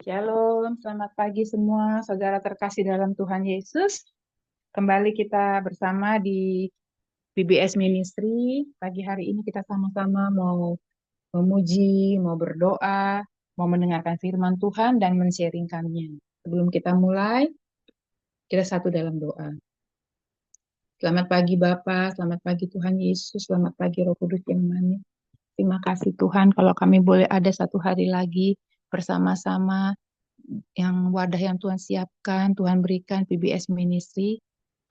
Shalom, selamat pagi semua saudara terkasih dalam Tuhan Yesus. Kembali kita bersama di PBS Ministry. Pagi hari ini kita sama-sama mau memuji, mau berdoa, mau mendengarkan firman Tuhan dan men-sharingkannya. Sebelum kita mulai, kita satu dalam doa. Selamat pagi Bapa, selamat pagi Tuhan Yesus, selamat pagi Roh Kudus yang manis. Terima kasih Tuhan kalau kami boleh ada satu hari lagi bersama-sama yang wadah yang Tuhan siapkan, Tuhan berikan PBS Ministry.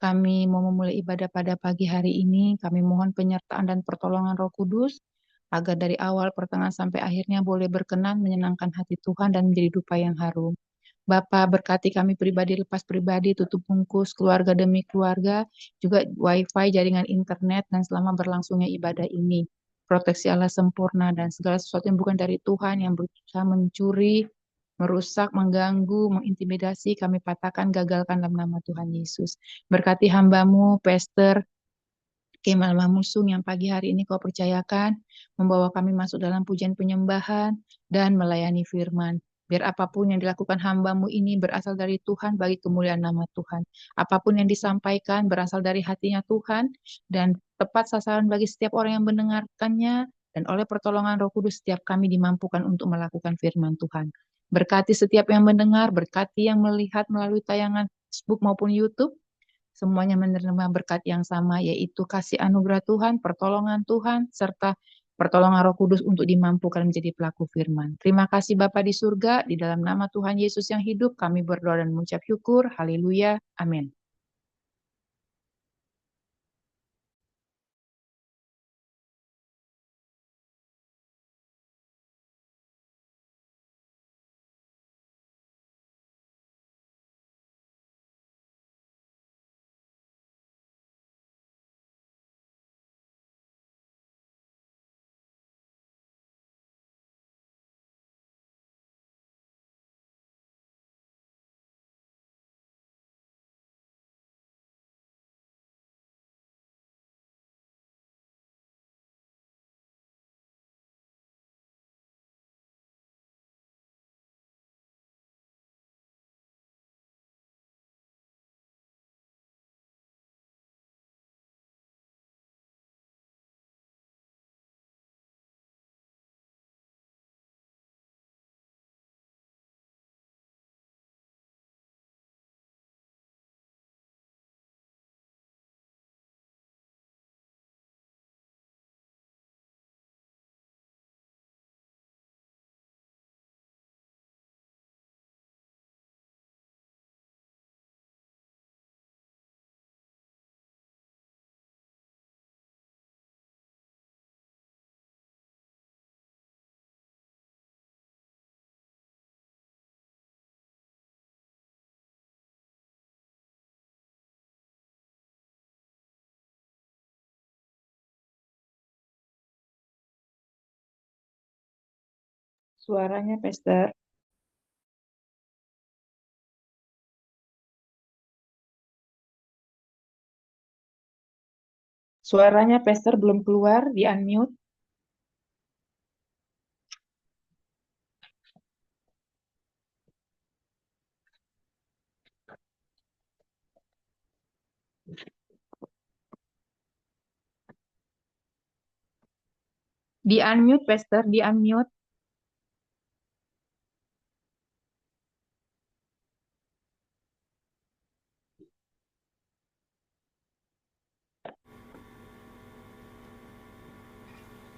Kami mau memulai ibadah pada pagi hari ini. Kami mohon penyertaan dan pertolongan Roh Kudus agar dari awal, pertengahan, sampai akhirnya boleh berkenan menyenangkan hati Tuhan dan menjadi dupa yang harum. Bapa berkati kami pribadi lepas pribadi, tutup bungkus, keluarga demi keluarga, juga wifi, jaringan internet, dan selama berlangsungnya ibadah ini. Proteksi Allah sempurna dan segala sesuatu yang bukan dari Tuhan yang berusaha mencuri, merusak, mengganggu, mengintimidasi, kami patahkan, gagalkan dalam nama Tuhan Yesus. Berkati hambamu, Pastor Kemal Mamusung yang pagi hari ini kau percayakan, membawa kami masuk dalam pujian penyembahan dan melayani firman. Biar apapun yang dilakukan hambamu ini berasal dari Tuhan bagi kemuliaan nama Tuhan. Apapun yang disampaikan berasal dari hatinya Tuhan dan tepat sasaran bagi setiap orang yang mendengarkannya, dan oleh pertolongan Roh Kudus setiap kami dimampukan untuk melakukan firman Tuhan. Berkati setiap yang mendengar, berkati yang melihat melalui tayangan Facebook maupun YouTube, semuanya menerima berkat yang sama, yaitu kasih anugerah Tuhan, pertolongan Tuhan, serta pertolongan Roh Kudus untuk dimampukan menjadi pelaku firman. Terima kasih Bapa di surga, di dalam nama Tuhan Yesus yang hidup, kami berdoa dan mengucap syukur. Haleluya. Amin. Suaranya, Pastor. Suaranya, Pastor, belum keluar, di unmute. Di unmute, Pastor, di unmute.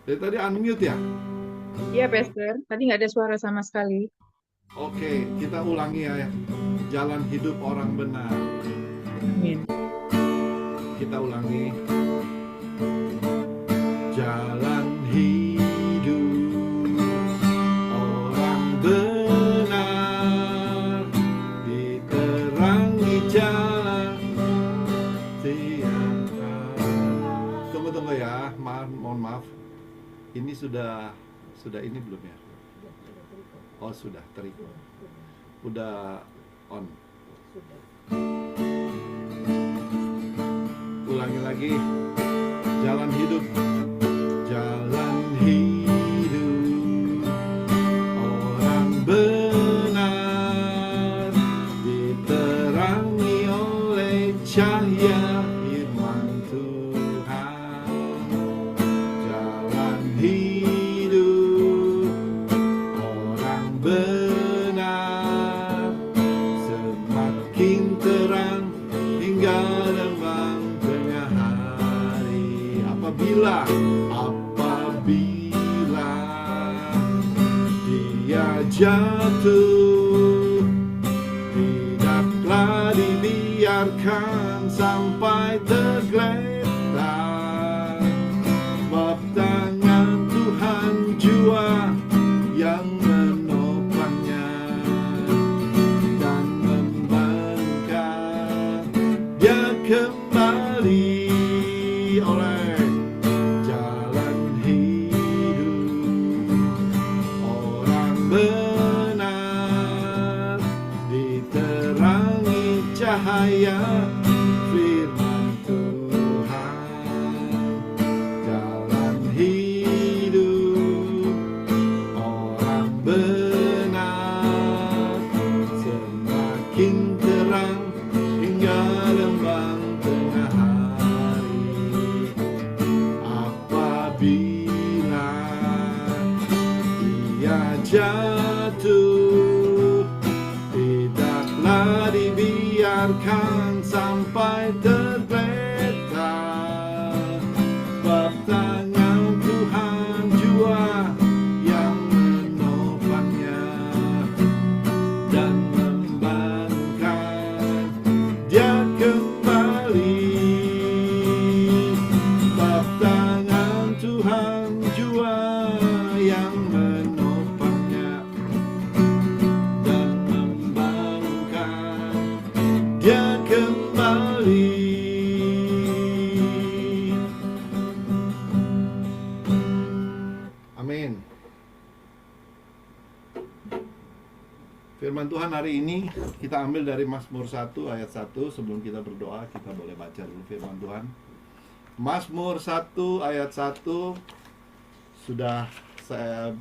Dari tadi unmute ya? Iya, Pastor. Tadi nggak ada suara sama sekali. Oke, kita ulangi ya. Jalan hidup orang benar. Amin. Kita ulangi. Jalan hidup orang benar, diterangi jalan tiap hari. Tunggu ya, mohon maaf. Ini sudah ini belum ya? Oh, sudah terima. Udah on. Ulangi lagi. Jalan hidup. Jalan hidup orang benar, jatuh, tidaklah dibiarkan sampai tergeletak, sebab tangan Tuhan jua yang menopangnya dan membangunkan dia kembali oleh jalan hidup. Orang benar diterangi cahaya firman Tuhan, jalan hidup. Orang benar semakin terang hingga lembang tengah hari. Apabila ia jatuh, tidaklah dibiarkan sampai tergeletak, sebab tangan Tuhan jua yang menopangnya dan membangunkan dia kembali, sebab tangan Tuhan jua yang menopangnya dan membangunkan dia kembali. Amin. Firman Tuhan hari ini kita ambil dari Mazmur 1 ayat 1. Sebelum kita berdoa, kita boleh baca dulu firman Tuhan. Mazmur 1 ayat 1 sudah saya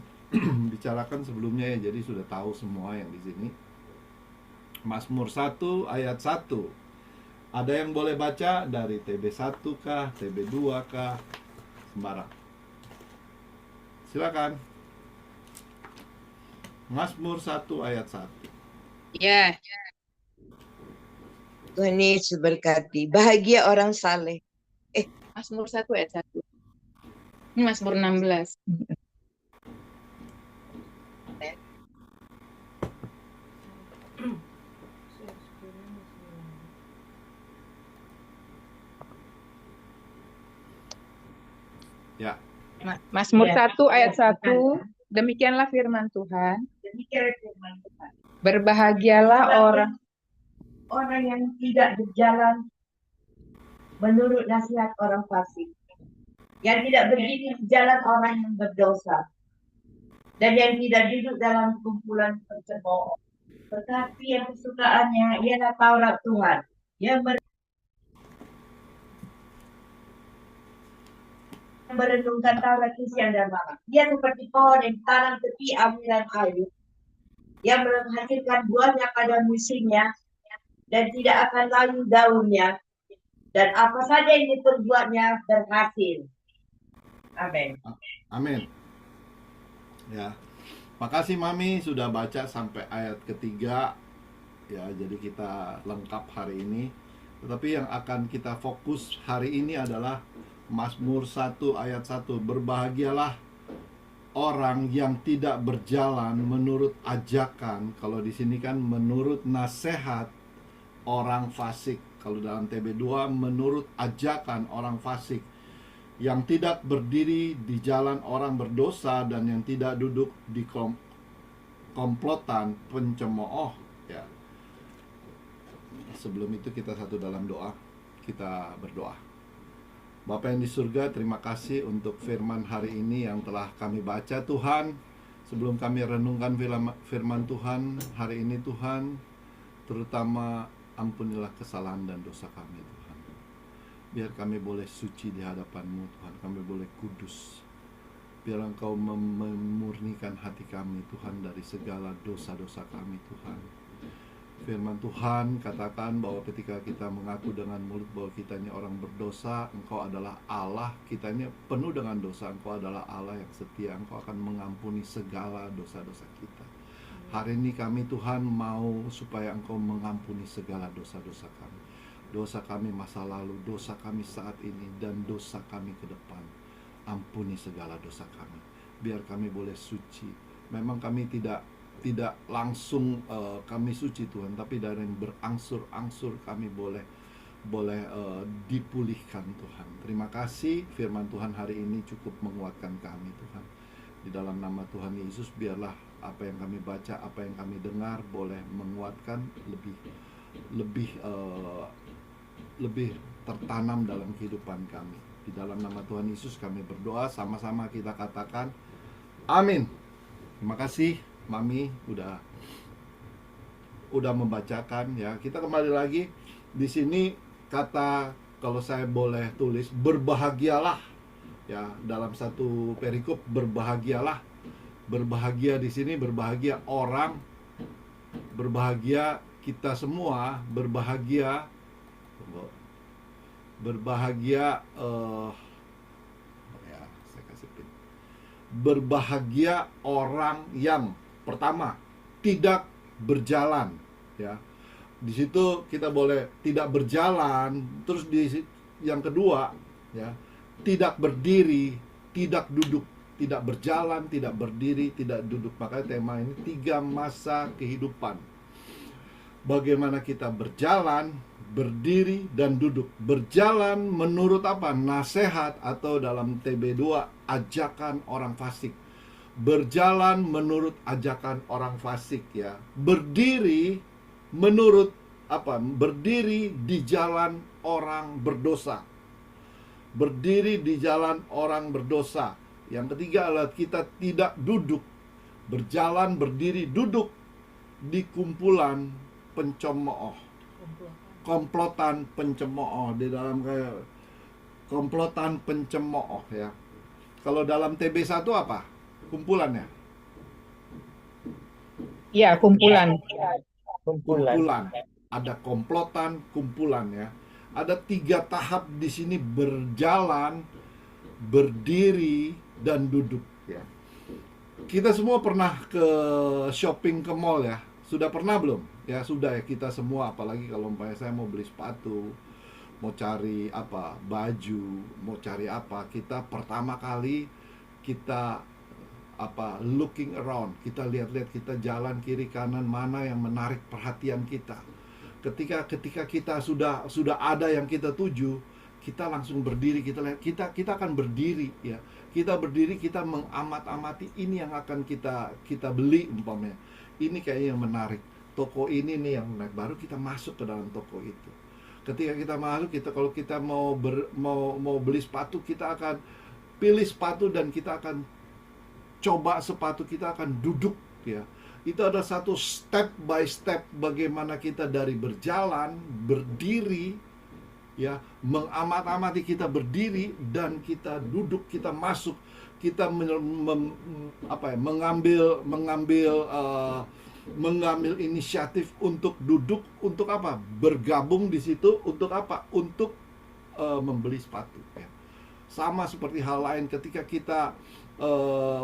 bicarakan sebelumnya ya, jadi sudah tahu semua yang di sini. Mazmur 1 ayat 1. Ada yang boleh baca dari TB1 kah, TB2 kah, sembarang. Silakan. Mazmur 1 ayat 1. Ya, Tuhan Yesus berkati. Bahagia orang saleh. Mazmur 1 ayat 1. Ini Mazmur 16. Ya. Mazmur 1 ayat 1. Demikianlah firman Tuhan. Berbahagialah orang yang tidak berjalan menurut nasihat orang fasik, yang tidak berdiri di jalan orang yang berdosa, dan yang tidak duduk dalam kumpulan pencemooh. Tetapi yang kesukaannya ialah Taurat Tuhan, yang merenungkan Taurat siang dan malam. Dia seperti pohon yang ditanam tepi aliran air, yang menghasilkan buahnya pada musimnya, dan tidak akan layu daunnya, dan apa saja yang diperbuatnya berhasil. Amin. Amin. Ya. Makasih Mami sudah baca sampai ayat ketiga. Ya, jadi kita lengkap hari ini. Tetapi yang akan kita fokus hari ini adalah Mazmur 1 ayat 1. Berbahagialah orang yang tidak berjalan menurut ajakan. Kalau di sini kan menurut nasihat orang fasik. Kalau dalam TB2 menurut ajakan orang fasik. Yang tidak berdiri di jalan orang berdosa, dan yang tidak duduk di komplotan pencemooh. Ya. Sebelum itu kita satu dalam doa. Kita berdoa. Bapa yang di surga, terima kasih untuk firman hari ini yang telah kami baca Tuhan. Sebelum kami renungkan firman Tuhan hari ini Tuhan, terutama ampunilah kesalahan dan dosa kami Tuhan. Biar kami boleh suci di hadapan-Mu Tuhan, kami boleh kudus. Biar Engkau memurnikan hati kami Tuhan dari segala dosa-dosa kami Tuhan. Firman Tuhan katakan bahwa ketika kita mengaku dengan mulut bahwa kita ini orang berdosa, Engkau adalah Allah. Kita ini penuh dengan dosa, Engkau adalah Allah yang setia. Engkau akan mengampuni segala dosa-dosa kita. Hari ini kami Tuhan mau supaya Engkau mengampuni segala dosa-dosa kami. Dosa kami masa lalu, dosa kami saat ini, dan dosa kami ke depan. Ampuni segala dosa kami. Biar kami boleh suci. Memang kami tidak tidak langsung kami suci Tuhan, tapi dari yang berangsur-angsur kami boleh dipulihkan Tuhan. Terima kasih firman Tuhan hari ini cukup menguatkan kami Tuhan. Di dalam nama Tuhan Yesus, biarlah apa yang kami baca, apa yang kami dengar boleh menguatkan, lebih tertanam dalam kehidupan kami. Di dalam nama Tuhan Yesus kami berdoa, sama-sama kita katakan amin. Terima kasih Mami udah membacakan ya. Kita kembali lagi di sini, kata kalau saya boleh tulis, berbahagialah ya, dalam satu perikop, berbahagialah. Berbahagia di sini, berbahagia orang, berbahagia kita semua, berbahagia ya, saya kasih pin. Berbahagia orang yang pertama tidak berjalan ya. Di situ kita boleh tidak berjalan, terus di yang kedua ya, tidak berdiri, tidak duduk. Tidak berjalan, tidak berdiri, tidak duduk. Makanya tema ini 3 masa kehidupan. Bagaimana kita berjalan, berdiri, dan duduk. Berjalan menurut apa? Nasihat, atau dalam TB2 ajakan orang fasik. Berjalan menurut ajakan orang fasik ya. Berdiri menurut apa? Berdiri di jalan orang berdosa. Berdiri di jalan orang berdosa. Yang ketiga adalah kita tidak duduk, berjalan, berdiri, duduk di kumpulan pencemooh, komplotan pencemooh. Di dalam kayak komplotan pencemooh ya. Kalau dalam TB1 apa kumpulannya? Iya, kumpulan. Kumpulan. Ada komplotan, kumpulan ya. Ada 3 tahap di sini: berjalan, berdiri, dan duduk ya. Kita semua pernah ke shopping ke mall ya. Sudah pernah belum? Ya sudah ya, kita semua. Apalagi kalau umpamanya saya mau beli sepatu, mau cari apa, baju, mau cari apa, kita pertama kali kita apa, looking around. Kita lihat-lihat, kita jalan kiri kanan, mana yang menarik perhatian kita. Ketika kita sudah ada yang kita tuju, kita langsung berdiri, kita lihat, kita akan berdiri ya. Kita berdiri, kita mengamat-amati ini yang akan kita beli umpamanya. Ini kayaknya yang menarik. Toko ini nih yang menarik. Baru kita masuk ke dalam toko itu. Ketika kita masuk, kalau kita mau beli sepatu, kita akan pilih sepatu dan kita akan coba sepatu, kita akan duduk ya. Itu ada satu step by step bagaimana kita dari berjalan, berdiri ya, mengamat-amati, kita berdiri dan kita duduk, kita masuk, kita mengambil inisiatif untuk duduk, untuk apa? Bergabung di situ untuk apa? Untuk membeli sepatu ya. Sama seperti hal lain ketika kita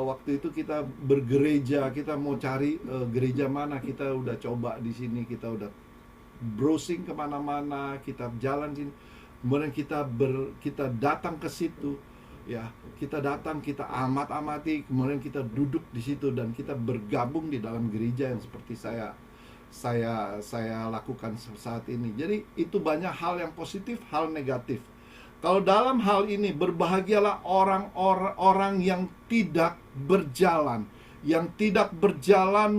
waktu itu kita bergereja, kita mau cari gereja mana, kita udah coba di sini, kita udah browsing kemana-mana, kita jalan sini, kemudian kita datang ke situ ya, kita datang, kita amati, kemudian kita duduk di situ dan kita bergabung di dalam gereja yang seperti saya lakukan saat ini. Jadi itu banyak hal yang positif, hal negatif. Kalau dalam hal ini, berbahagialah orang-orang yang tidak berjalan,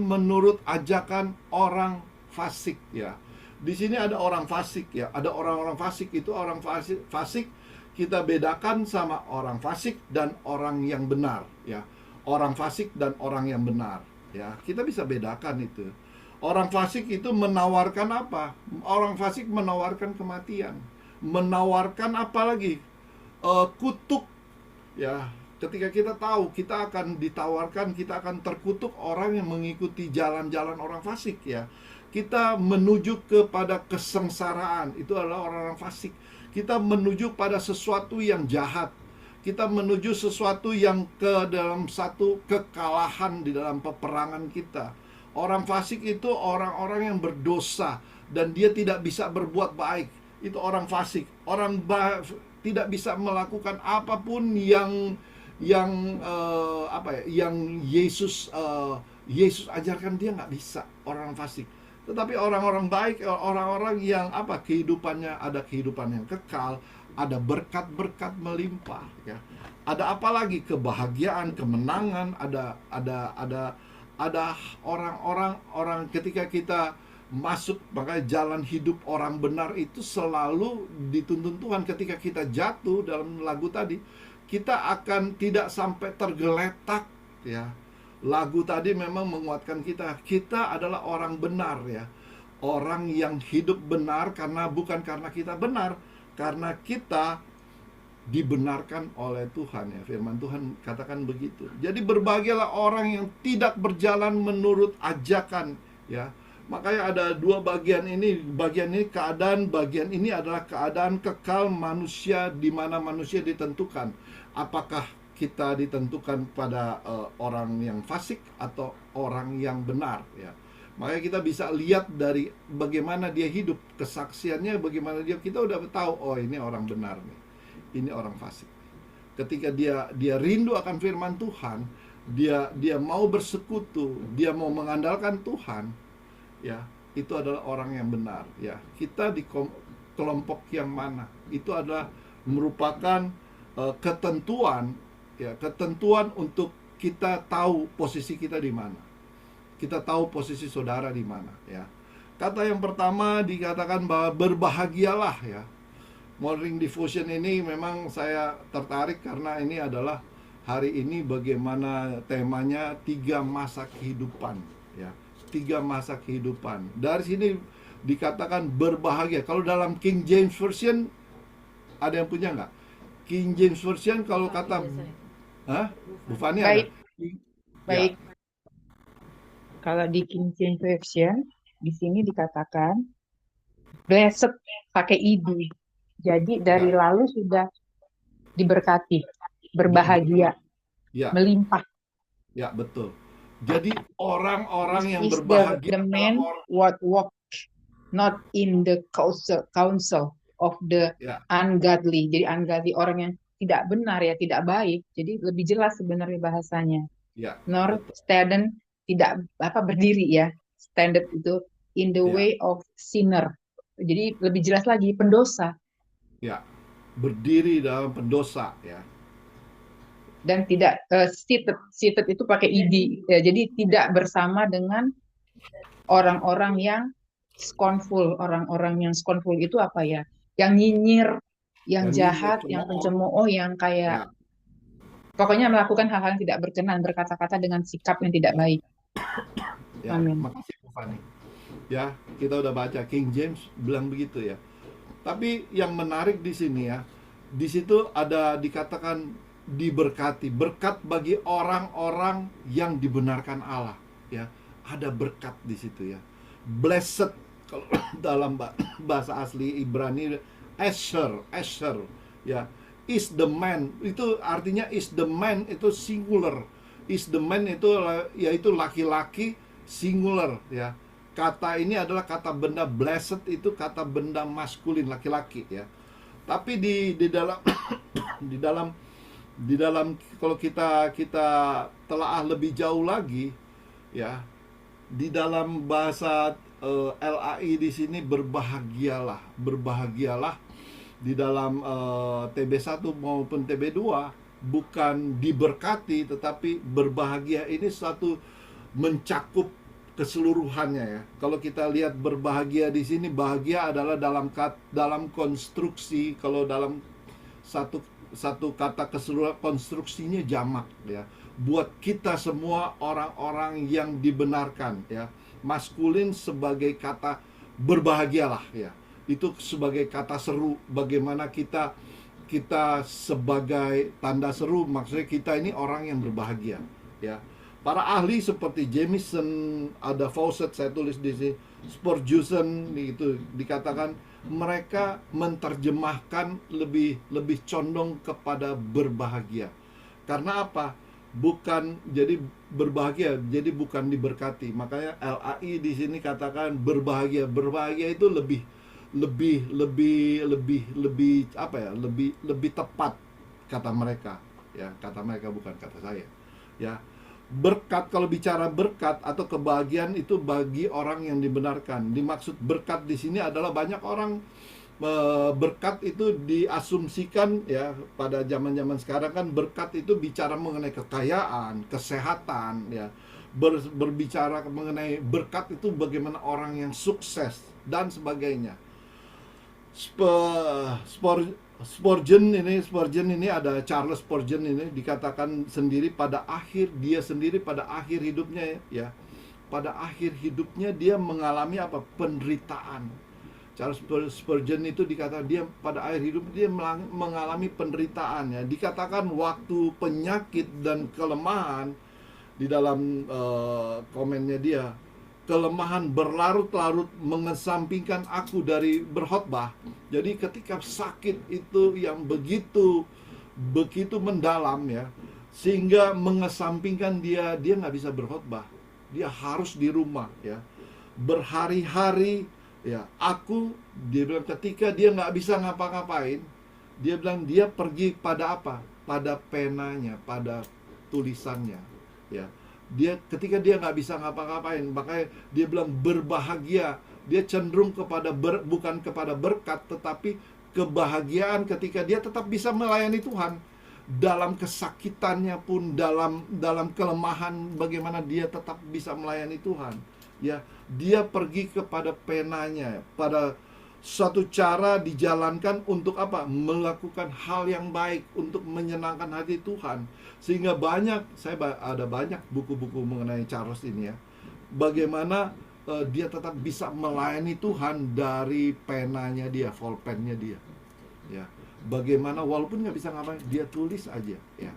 menurut ajakan orang fasik ya. Di sini ada orang fasik ya, ada orang-orang fasik. Itu orang fasik kita bedakan sama orang fasik dan orang yang benar ya. Orang fasik dan orang yang benar ya, kita bisa bedakan itu. Orang fasik itu menawarkan apa? Orang fasik menawarkan kematian, menawarkan apa lagi? Kutuk ya. Ketika kita tahu kita akan ditawarkan, kita akan terkutuk orang yang mengikuti jalan-jalan orang fasik ya. Kita menuju kepada kesengsaraan, itu adalah orang-orang fasik. Kita menuju pada sesuatu yang jahat. Kita menuju sesuatu yang dalam satu kekalahan di dalam peperangan kita. Orang fasik itu orang-orang yang berdosa dan dia tidak bisa berbuat baik. Itu orang fasik. Tidak bisa melakukan apapun yang apa ya, yang Yesus ajarkan, dia nggak bisa orang fasik. Tetapi orang-orang baik, orang-orang yang apa, kehidupannya ada kehidupan yang kekal, ada berkat-berkat melimpah, ya. Ada apa lagi? Kebahagiaan, kemenangan, ada orang ketika kita masuk, makanya jalan hidup orang benar itu selalu dituntun Tuhan. Ketika kita jatuh dalam lagu tadi, kita akan tidak sampai tergeletak, ya. Lagu tadi memang menguatkan kita adalah orang benar, ya. Orang yang hidup benar bukan karena kita benar, karena kita dibenarkan oleh Tuhan, ya. Firman Tuhan katakan begitu. Jadi berbahagialah orang yang tidak berjalan menurut ajakan, ya. Makanya ada dua bagian ini. Bagian ini keadaan, bagian ini adalah keadaan kekal manusia, di mana manusia ditentukan. Apakah kita ditentukan pada orang yang fasik atau orang yang benar, ya. Makanya kita bisa lihat dari bagaimana dia hidup, kesaksiannya bagaimana kita udah tahu, oh ini orang benar nih, ini orang fasik. Ketika dia rindu akan firman Tuhan, dia mau bersekutu, dia mau mengandalkan Tuhan, ya, itu adalah orang yang benar, ya. Kita di kelompok yang mana? Itu adalah merupakan ketentuan, ya, ketentuan untuk kita tahu posisi kita di mana. Kita tahu posisi saudara di mana, ya. Kata yang pertama dikatakan bahwa berbahagialah, ya. Morning Devotion ini memang saya tertarik karena ini adalah hari ini bagaimana temanya 3 masa kehidupan, ya. 3 masa kehidupan. Dari sini dikatakan berbahagia. Kalau dalam King James Version ada yang punya nggak? King James Version kalau kata Bu Fani ada? Baik. Baik. Ya. Kalau di King James Version, di sini dikatakan blessed pakai id. Jadi dari lalu sudah diberkati, berbahagia, ya, melimpah. Ya, betul. Jadi orang-orang yang Is berbahagia the man what walk not in the counsel of the ungodly. Jadi ungodly, orang yang tidak benar, ya, tidak baik. Jadi lebih jelas sebenarnya bahasanya. Ya, Nor betul. stand, tidak berdiri, ya. Standard itu in the way of sinner. Jadi lebih jelas lagi, pendosa. Ya, berdiri dalam pendosa, ya. Dan tidak seated itu pakai id, ya. Jadi tidak bersama dengan orang-orang yang scornful. Orang-orang yang scornful itu apa, ya? Yang nyinyir, yang jahat, yang pencemooh, yang kayak pokoknya melakukan hal-hal yang tidak berkenan, berkata-kata dengan sikap yang tidak baik. Ya, Amin. Makasih Bu Fani. Ya, kita udah baca King James bilang begitu, ya. Tapi yang menarik di sini, ya, di situ ada dikatakan diberkati, berkat bagi orang-orang yang dibenarkan Allah, ya. Ada berkat di situ, ya. Blessed kalau dalam bahasa asli Ibrani, Asher, ya. Is the man, itu artinya is the man itu singular. Is the man itu yaitu laki-laki singular, ya. Kata ini adalah kata benda, blessed itu kata benda maskulin, laki-laki, ya. Tapi di dalam di dalam kalau kita telaah lebih jauh lagi, ya, di dalam bahasa LAI di sini berbahagialah di dalam TB1 maupun TB2 bukan diberkati, tetapi berbahagia ini satu mencakup keseluruhannya, ya. Kalau kita lihat berbahagia di sini, bahagia adalah dalam konstruksi, kalau dalam satu kata keseluruhan, konstruksinya jamak, ya. Buat kita semua orang-orang yang dibenarkan, ya. Maskulin sebagai kata berbahagialah, ya. Itu sebagai kata seru, bagaimana kita sebagai tanda seru, maksudnya kita ini orang yang berbahagia, ya. Para ahli seperti Jamieson, ada Fawcett, saya tulis di sini, Spurgeon, itu dikatakan mereka menerjemahkan lebih condong kepada berbahagia. Karena apa? Bukan jadi berbahagia, jadi bukan diberkati. Makanya LAI di sini katakan berbahagia. Berbahagia itu lebih apa ya? Lebih tepat kata mereka. ya, kata mereka bukan kata saya. Ya, berkat, kalau bicara berkat atau kebahagiaan itu bagi orang yang dibenarkan. Dimaksud berkat di sini adalah banyak orang berkat itu diasumsikan ya, pada zaman-zaman sekarang kan berkat itu bicara mengenai kekayaan, kesehatan ya. Berbicara mengenai berkat itu bagaimana orang yang sukses dan sebagainya. Spurgeon ini ada Charles Spurgeon ini dikatakan sendiri pada akhir hidupnya ya. Pada akhir hidupnya dia mengalami apa? Penderitaan. Charles Spurgeon itu dikatakan dia pada akhir hidup dia mengalami penderitaan ya. Dikatakan waktu penyakit dan kelemahan, di dalam komennya dia, kelemahan berlarut-larut mengesampingkan aku dari berkhotbah. Jadi ketika sakit itu yang begitu mendalam ya, sehingga mengesampingkan dia nggak bisa berkhotbah. Dia harus di rumah ya, berhari-hari ya. Dia bilang ketika dia nggak bisa ngapa-ngapain, dia bilang dia pergi pada apa? Pada penanya, pada tulisannya ya. Ketika dia nggak bisa ngapa-ngapain, makanya dia bilang berbahagia. Dia cenderung kepada bukan kepada berkat, tetapi kebahagiaan ketika dia tetap bisa melayani Tuhan dalam kesakitannya pun, dalam kelemahan, bagaimana dia tetap bisa melayani Tuhan ya. Dia pergi kepada penanya, pada suatu cara dijalankan untuk apa? Melakukan hal yang baik untuk menyenangkan hati Tuhan. Sehingga ada banyak buku-buku mengenai Charles ini ya. Bagaimana dia tetap bisa melayani Tuhan dari penanya dia, pulpennya dia. Ya. Bagaimana walaupun nggak bisa ngapain, dia tulis aja ya.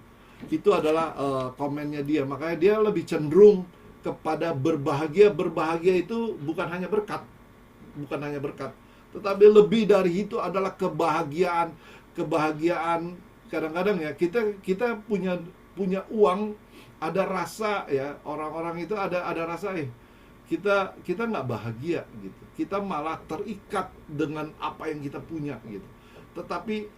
Itu adalah komennya dia. Makanya dia lebih cenderung kepada berbahagia. Berbahagia itu bukan hanya berkat, tetapi lebih dari itu adalah kebahagiaan. Kadang-kadang ya kita punya uang, ada rasa ya, orang-orang itu ada rasa kita nggak bahagia gitu. Kita malah terikat dengan apa yang kita punya gitu. Tetapi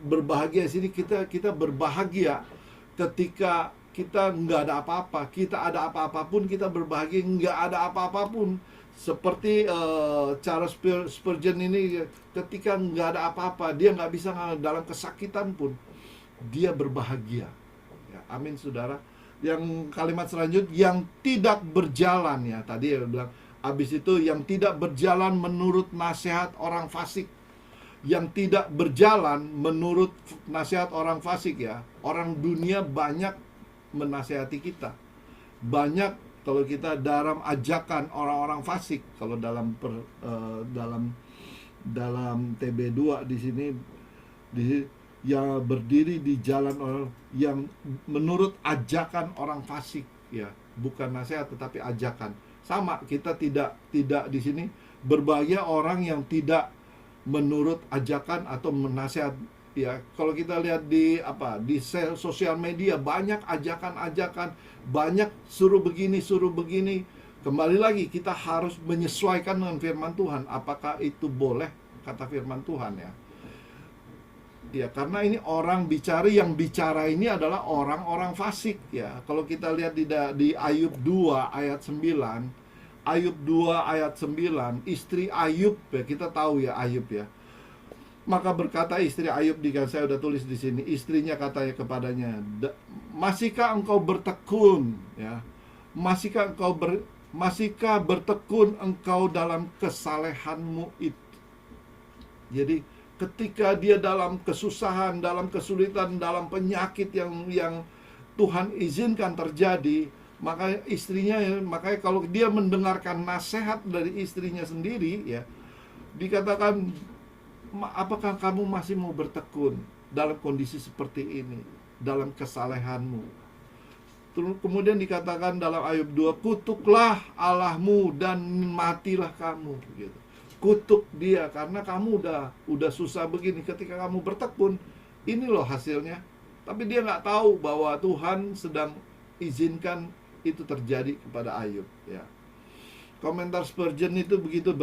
berbahagia di sini, kita berbahagia ketika kita nggak ada apa-apa. Kita ada apa-apa pun kita berbahagia, nggak ada apa-apa pun. Seperti Charles Spurgeon ini, ketika nggak ada apa-apa, dia nggak bisa dalam kesakitan pun, dia berbahagia ya. Amin saudara. Yang kalimat selanjutnya, yang tidak berjalan ya, tadi ya bilang, habis itu yang tidak berjalan menurut nasihat orang fasik. Yang tidak berjalan menurut nasihat orang fasik ya. Orang dunia banyak menasihati kita, banyak kalau kita dalam ajakan orang-orang fasik. Kalau dalam TB2 di sini, yang berdiri di jalan orang yang menurut ajakan orang fasik ya, bukan nasihat tetapi ajakan. Sama, kita tidak di sini berbahagia orang yang tidak menurut ajakan atau menasihat ya. Kalau kita lihat di sosial media, banyak ajakan-ajakan, banyak suruh begini. Kembali lagi, kita harus menyesuaikan dengan firman Tuhan. Apakah itu boleh kata firman Tuhan ya? Ya, karena ini yang bicara ini adalah orang-orang fasik ya. Kalau kita lihat di Ayub 2 ayat 9, istri Ayub ya, kita tahu ya Ayub ya. Maka berkata istri Ayub, saya udah tulis di sini, istrinya katanya kepadanya, masihkah engkau bertekun ya? Masihkah bertekun engkau dalam kesalehanmu itu? Jadi ketika dia dalam kesusahan, dalam kesulitan, dalam penyakit yang Tuhan izinkan terjadi, makanya kalau dia mendengarkan nasihat dari istrinya sendiri ya, dikatakan, apakah kamu masih mau bertekun dalam kondisi seperti ini, dalam kesalehanmu? Kemudian dikatakan dalam Ayub 2, kutuklah Allahmu dan matilah kamu gitu. Kutuk dia karena kamu udah susah begini. Ketika kamu bertekun, ini loh hasilnya. Tapi dia nggak tahu bahwa Tuhan sedang izinkan itu terjadi kepada Ayub ya. Komentar Spurgeon itu begitu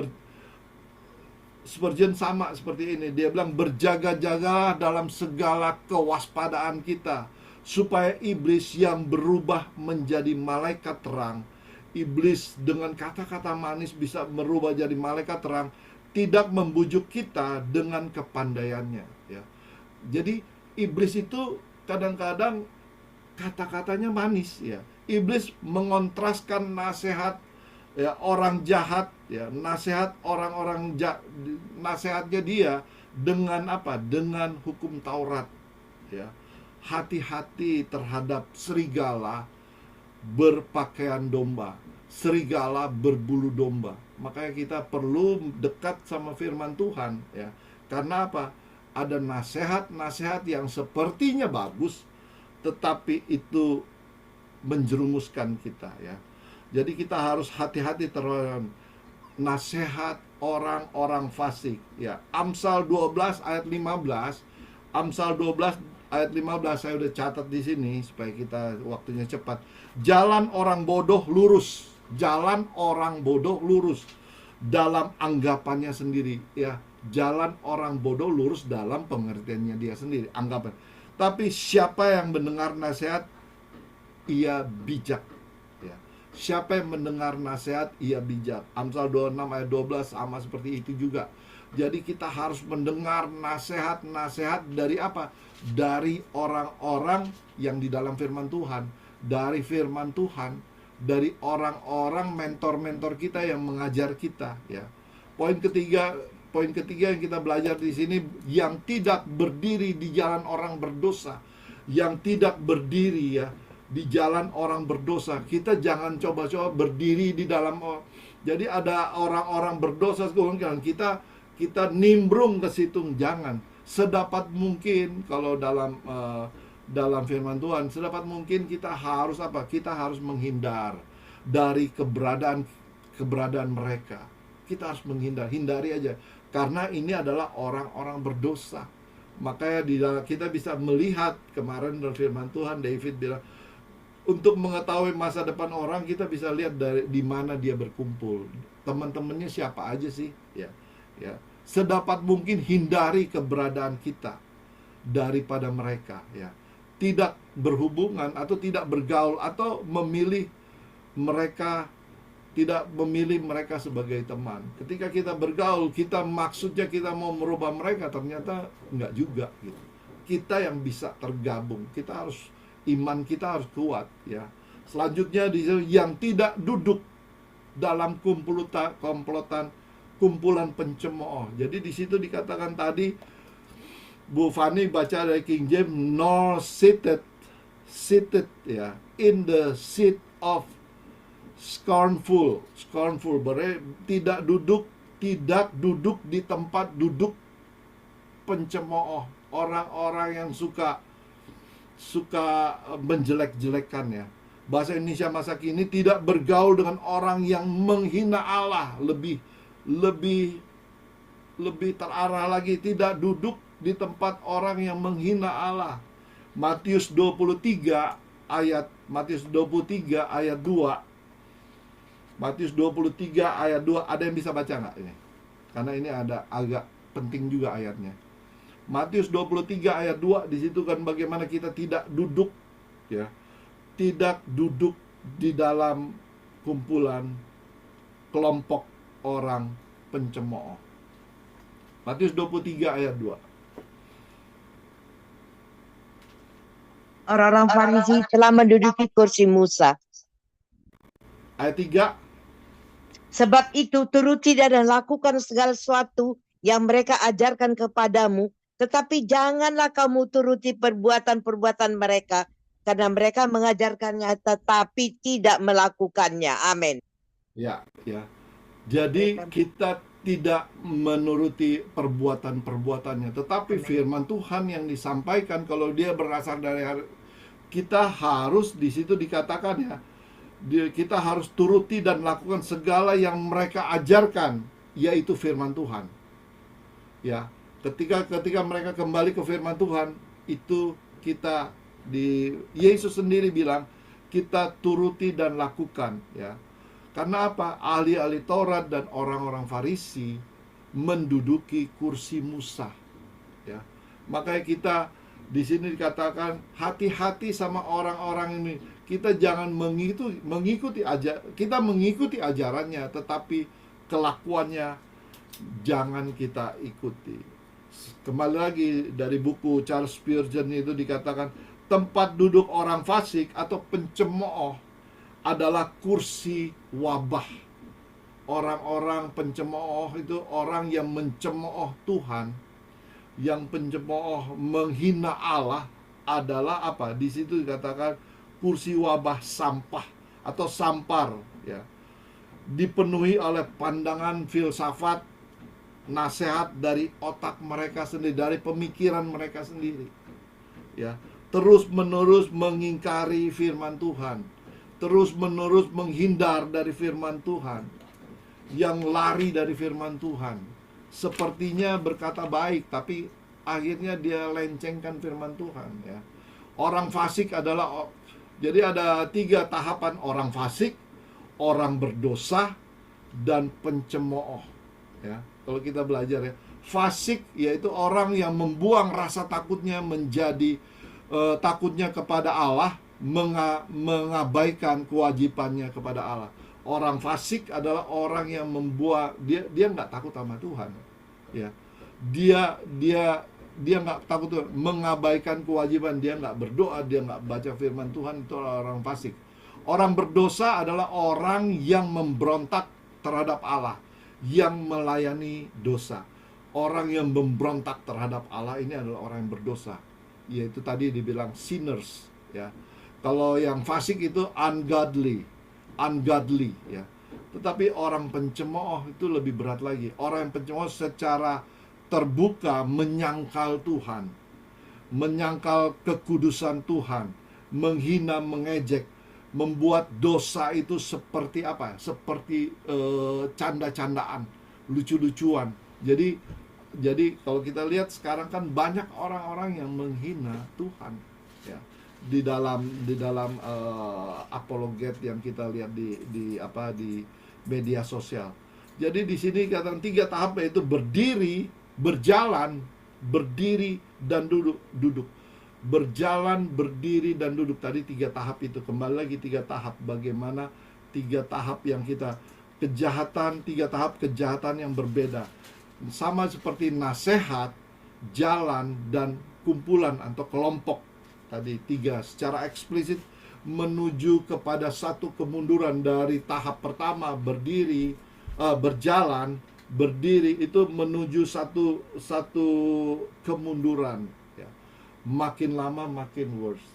Spurgeon sama seperti ini. Dia bilang berjaga-jaga dalam segala kewaspadaan kita, supaya iblis yang berubah menjadi malaikat terang, iblis dengan kata-kata manis bisa merubah jadi malaikat terang, tidak membujuk kita dengan kepandaiannya, ya. Jadi iblis itu kadang-kadang kata-katanya manis, ya. Iblis mengontraskan nasihat, ya, orang jahat, ya, nasihatnya dia dengan apa? Dengan hukum Taurat, ya. Hati-hati terhadap serigala berpakaian domba, serigala berbulu domba. Makanya kita perlu dekat sama firman Tuhan, ya. Karena apa? Ada nasihat-nasihat yang sepertinya bagus, tetapi itu menjerumuskan kita, ya. Jadi kita harus hati-hati terhadap nasihat orang-orang fasik, ya. Amsal 12 ayat 15. Amsal 12 ayat 15 saya udah catat di sini supaya kita waktunya cepat. Jalan orang bodoh lurus, jalan orang bodoh lurus dalam anggapannya sendiri, ya. Jalan orang bodoh lurus dalam pengertiannya dia sendiri, anggapan. Tapi siapa yang mendengar nasihat, ia bijak, ya. Siapa yang mendengar nasihat, ia bijak. Amsal 26 ayat 12 sama seperti itu juga. Jadi kita harus mendengar nasihat-nasihat dari apa? Dari orang-orang yang di dalam firman Tuhan, dari firman Tuhan, dari orang-orang mentor-mentor kita yang mengajar kita, ya. Poin ketiga yang kita belajar di sini, yang tidak berdiri di jalan orang berdosa, yang tidak berdiri, ya, di jalan orang berdosa. Kita jangan coba-coba berdiri di dalam. Jadi ada orang-orang berdosa, kita nimbrung ke situ, jangan. Sedapat mungkin kalau dalam firman Tuhan, sedapat mungkin kita harus apa? Kita harus menghindar dari keberadaan mereka. Kita harus hindari aja. Karena ini adalah orang-orang berdosa. Makanya kita bisa melihat kemarin dalam firman Tuhan, David bilang, untuk mengetahui masa depan orang, kita bisa lihat dari di mana dia berkumpul, teman-temannya siapa aja sih, ya. Sedapat mungkin hindari keberadaan kita daripada mereka, ya. Tidak berhubungan atau tidak bergaul atau tidak memilih mereka sebagai teman. Ketika kita bergaul, maksudnya kita mau merubah mereka, ternyata enggak juga, gitu. Kita yang bisa tergabung, iman kita harus kuat, ya. Selanjutnya yang tidak duduk dalam kumpulan pencemooh. Jadi di situ dikatakan tadi, Bu Fani baca dari King James, nor seated, ya, in the seat of scornful, berarti tidak duduk di tempat duduk pencemooh, orang-orang yang suka menjelek-jelekan, ya. Bahasa Indonesia masa kini, tidak bergaul dengan orang yang menghina Allah. Lebih terarah lagi, tidak duduk di tempat orang yang menghina Allah. Matius 23 ayat 2. Matius 23 ayat 2, ada yang bisa baca nggak ini? Karena ini ada agak penting juga ayatnya. Matius 23 ayat 2, di situ kan bagaimana kita tidak duduk, ya. Tidak duduk di dalam kumpulan kelompok orang pencemooh. Matius 23 ayat 2. Orang-orang Farisi telah menduduki kursi Musa. Ayat 3. Sebab itu turuti dan lakukan segala sesuatu yang mereka ajarkan kepadamu, tetapi janganlah kamu turuti perbuatan-perbuatan mereka, karena mereka mengajarkannya tetapi tidak melakukannya. Amin. Ya. Jadi kita tidak menuruti perbuatan-perbuatannya, tetapi firman Tuhan yang disampaikan, kalau dia berasal dari kita harus, di situ dikatakan, ya, kita harus turuti dan lakukan segala yang mereka ajarkan, yaitu firman Tuhan. Ya, ketika mereka kembali ke firman Tuhan, itu Yesus sendiri bilang, kita turuti dan lakukan, ya. Karena apa? Ahli-ahli Taurat dan orang-orang Farisi menduduki kursi Musa. Ya, makanya kita di sini dikatakan hati-hati sama orang-orang ini. Kita jangan kita mengikuti ajarannya, tetapi kelakuannya jangan kita ikuti. Kembali lagi dari buku Charles Spurgeon itu dikatakan tempat duduk orang fasik atau pencemooh adalah kursi wabah. Orang-orang pencemooh itu orang yang mencemooh Tuhan, yang pencemooh menghina Allah adalah apa? Di situ dikatakan kursi wabah sampah atau sampar, ya. Dipenuhi oleh pandangan filsafat, nasihat dari otak mereka sendiri, dari pemikiran mereka sendiri. Ya, terus-menerus mengingkari firman Tuhan, terus-menerus menghindar dari firman Tuhan, yang lari dari firman Tuhan. Sepertinya berkata baik, tapi akhirnya dia lencengkan firman Tuhan, ya. Orang fasik adalah, jadi ada 3 tahapan orang fasik, orang berdosa, dan pencemooh, ya. Kalau kita belajar, ya, fasik yaitu orang yang membuang rasa takutnya menjadi takutnya kepada Allah, mengabaikan kewajibannya kepada Allah. Orang fasik adalah orang yang membuat dia nggak takut sama Tuhan, ya. Dia nggak takut Tuhan, mengabaikan kewajiban, dia nggak berdoa, dia nggak baca firman Tuhan, itu orang fasik. Orang berdosa adalah orang yang memberontak terhadap Allah, yang melayani dosa. Orang yang memberontak terhadap Allah ini adalah orang yang berdosa, yaitu tadi dibilang sinners, ya. Kalau yang fasik itu ungodly, ya. Tetapi orang pencemooh itu lebih berat lagi. Orang yang pencemooh secara terbuka menyangkal Tuhan, menyangkal kekudusan Tuhan, menghina, mengejek, membuat dosa itu seperti apa? Seperti canda-candaan, lucu-lucuan. Jadi kalau kita lihat sekarang kan banyak orang-orang yang menghina Tuhan, ya. Di dalam apologet yang kita lihat di media sosial. Jadi di sini katakan 3 tahap, yaitu berdiri, berjalan, berdiri, dan duduk. Berjalan, berdiri, dan duduk. Tadi 3 tahap itu. Kembali lagi 3 tahap. Bagaimana 3 tahap yang kita kejahatan, 3 tahap kejahatan yang berbeda. Sama seperti nasihat, jalan, dan kumpulan atau kelompok. Tadi 3 secara eksplisit menuju kepada satu kemunduran. Dari tahap pertama berdiri, berjalan, berdiri, itu menuju satu kemunduran, ya. Makin lama makin worse,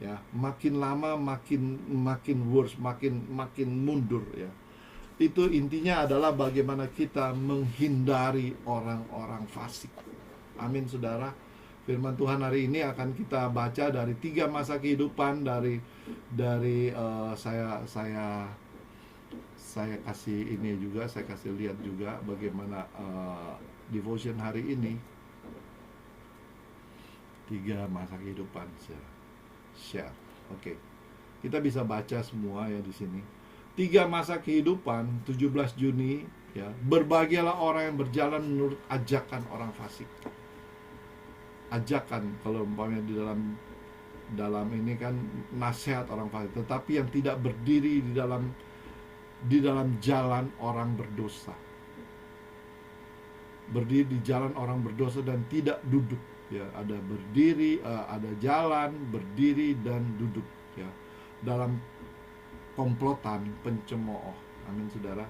ya. Makin lama makin worse, makin mundur, ya. Itu intinya adalah bagaimana kita menghindari orang-orang fasik. Amin, saudara. Firman Tuhan hari ini akan kita baca dari 3 masa kehidupan dari saya kasih ini juga, saya kasih lihat juga bagaimana devotion hari ini. 3 masa kehidupan share. Oke. Kita bisa baca semua ya di sini. 3 masa kehidupan 17 Juni, ya. Berbahagialah orang yang berjalan menurut ajakan orang fasik. Ajakan, kalau umpamanya di dalam ini kan nasihat orang fasik, tetapi yang tidak berdiri di dalam jalan orang berdosa. Berdiri di jalan orang berdosa dan tidak duduk, ya. Ada berdiri, ada jalan, berdiri, dan duduk, ya. Dalam komplotan pencemooh. Amin, saudara.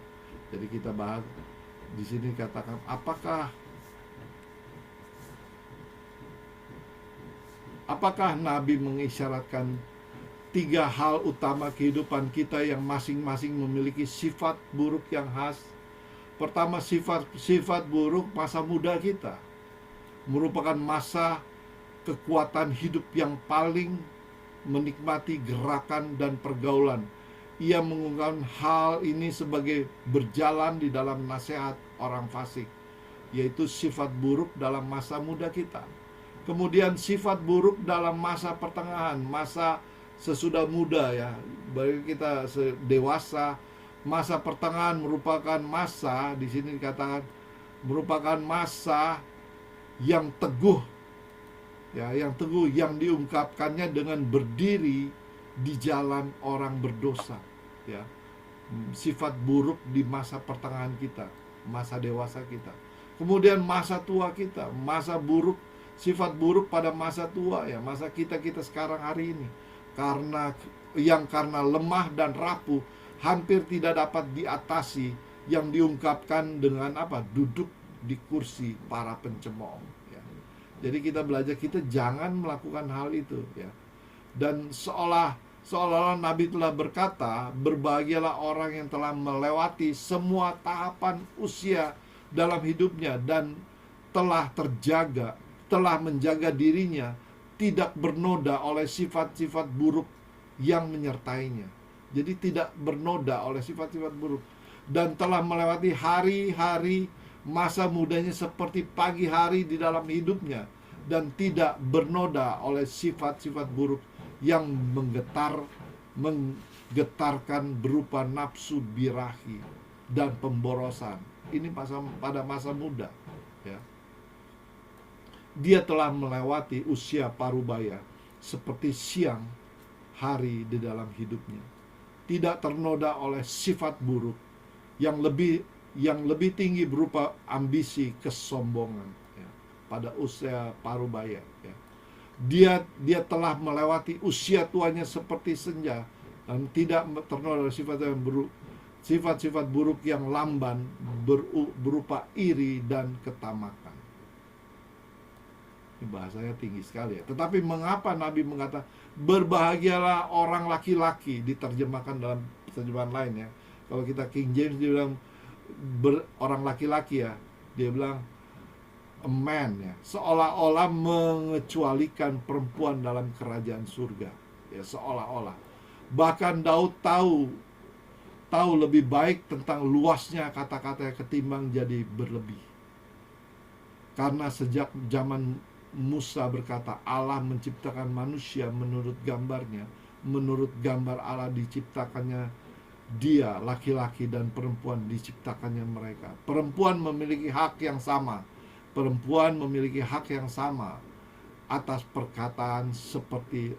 Jadi kita bahas di sini, katakan apakah Nabi mengisyaratkan 3 hal utama kehidupan kita yang masing-masing memiliki sifat buruk yang khas. Pertama, sifat buruk masa muda kita merupakan masa kekuatan hidup yang paling menikmati gerakan dan pergaulan. Ia mengungkapkan hal ini sebagai berjalan di dalam nasihat orang fasik, yaitu sifat buruk dalam masa muda kita. Kemudian sifat buruk dalam masa pertengahan, masa sesudah muda, ya. Bagi kita dewasa, Masa pertengahan merupakan masa, di sini dikatakan merupakan masa yang teguh, ya, yang teguh, yang diungkapkannya dengan berdiri di jalan orang berdosa, ya. Sifat buruk di masa pertengahan kita, masa dewasa kita. Kemudian masa tua kita, masa buruk, sifat buruk pada masa tua, ya, masa kita sekarang hari ini. Karena lemah dan rapuh, hampir tidak dapat diatasi, yang diungkapkan dengan apa? Duduk di kursi para pencemooh, ya. Jadi kita belajar, kita jangan melakukan hal itu, ya. Dan seolah-olah Nabi telah berkata, berbahagialah orang yang telah melewati semua tahapan usia dalam hidupnya dan telah menjaga dirinya tidak bernoda oleh sifat-sifat buruk yang menyertainya. Jadi tidak bernoda oleh sifat-sifat buruk, dan telah melewati hari-hari masa mudanya seperti pagi hari di dalam hidupnya, dan tidak bernoda oleh sifat-sifat buruk yang menggetarkan berupa nafsu birahi dan pemborosan. Ini pada masa muda, ya. Dia telah melewati usia parubaya seperti siang hari di dalam hidupnya, tidak ternoda oleh sifat buruk yang lebih tinggi berupa ambisi kesombongan, ya, pada usia parubaya, ya. Dia telah melewati usia tuanya seperti senja dan tidak ternoda sifat-sifat buruk yang lamban berupa iri dan ketamakan. Ini bahasanya tinggi sekali, ya. Tetapi mengapa Nabi mengatakan berbahagialah orang laki-laki, diterjemahkan dalam terjemahan lain, ya. Kalau kita King James dia bilang orang laki-laki, ya. Dia bilang a man, ya, seolah-olah mengecualikan perempuan dalam kerajaan surga, ya, seolah-olah. Bahkan Daud tahu lebih baik tentang luasnya kata-kata ketimbang jadi berlebih. Karena sejak zaman Musa berkata, Allah menciptakan manusia menurut gambarnya, menurut gambar Allah diciptakannya dia, laki-laki dan perempuan diciptakannya mereka. Perempuan memiliki hak yang sama. Perempuan memiliki hak yang sama atas perkataan seperti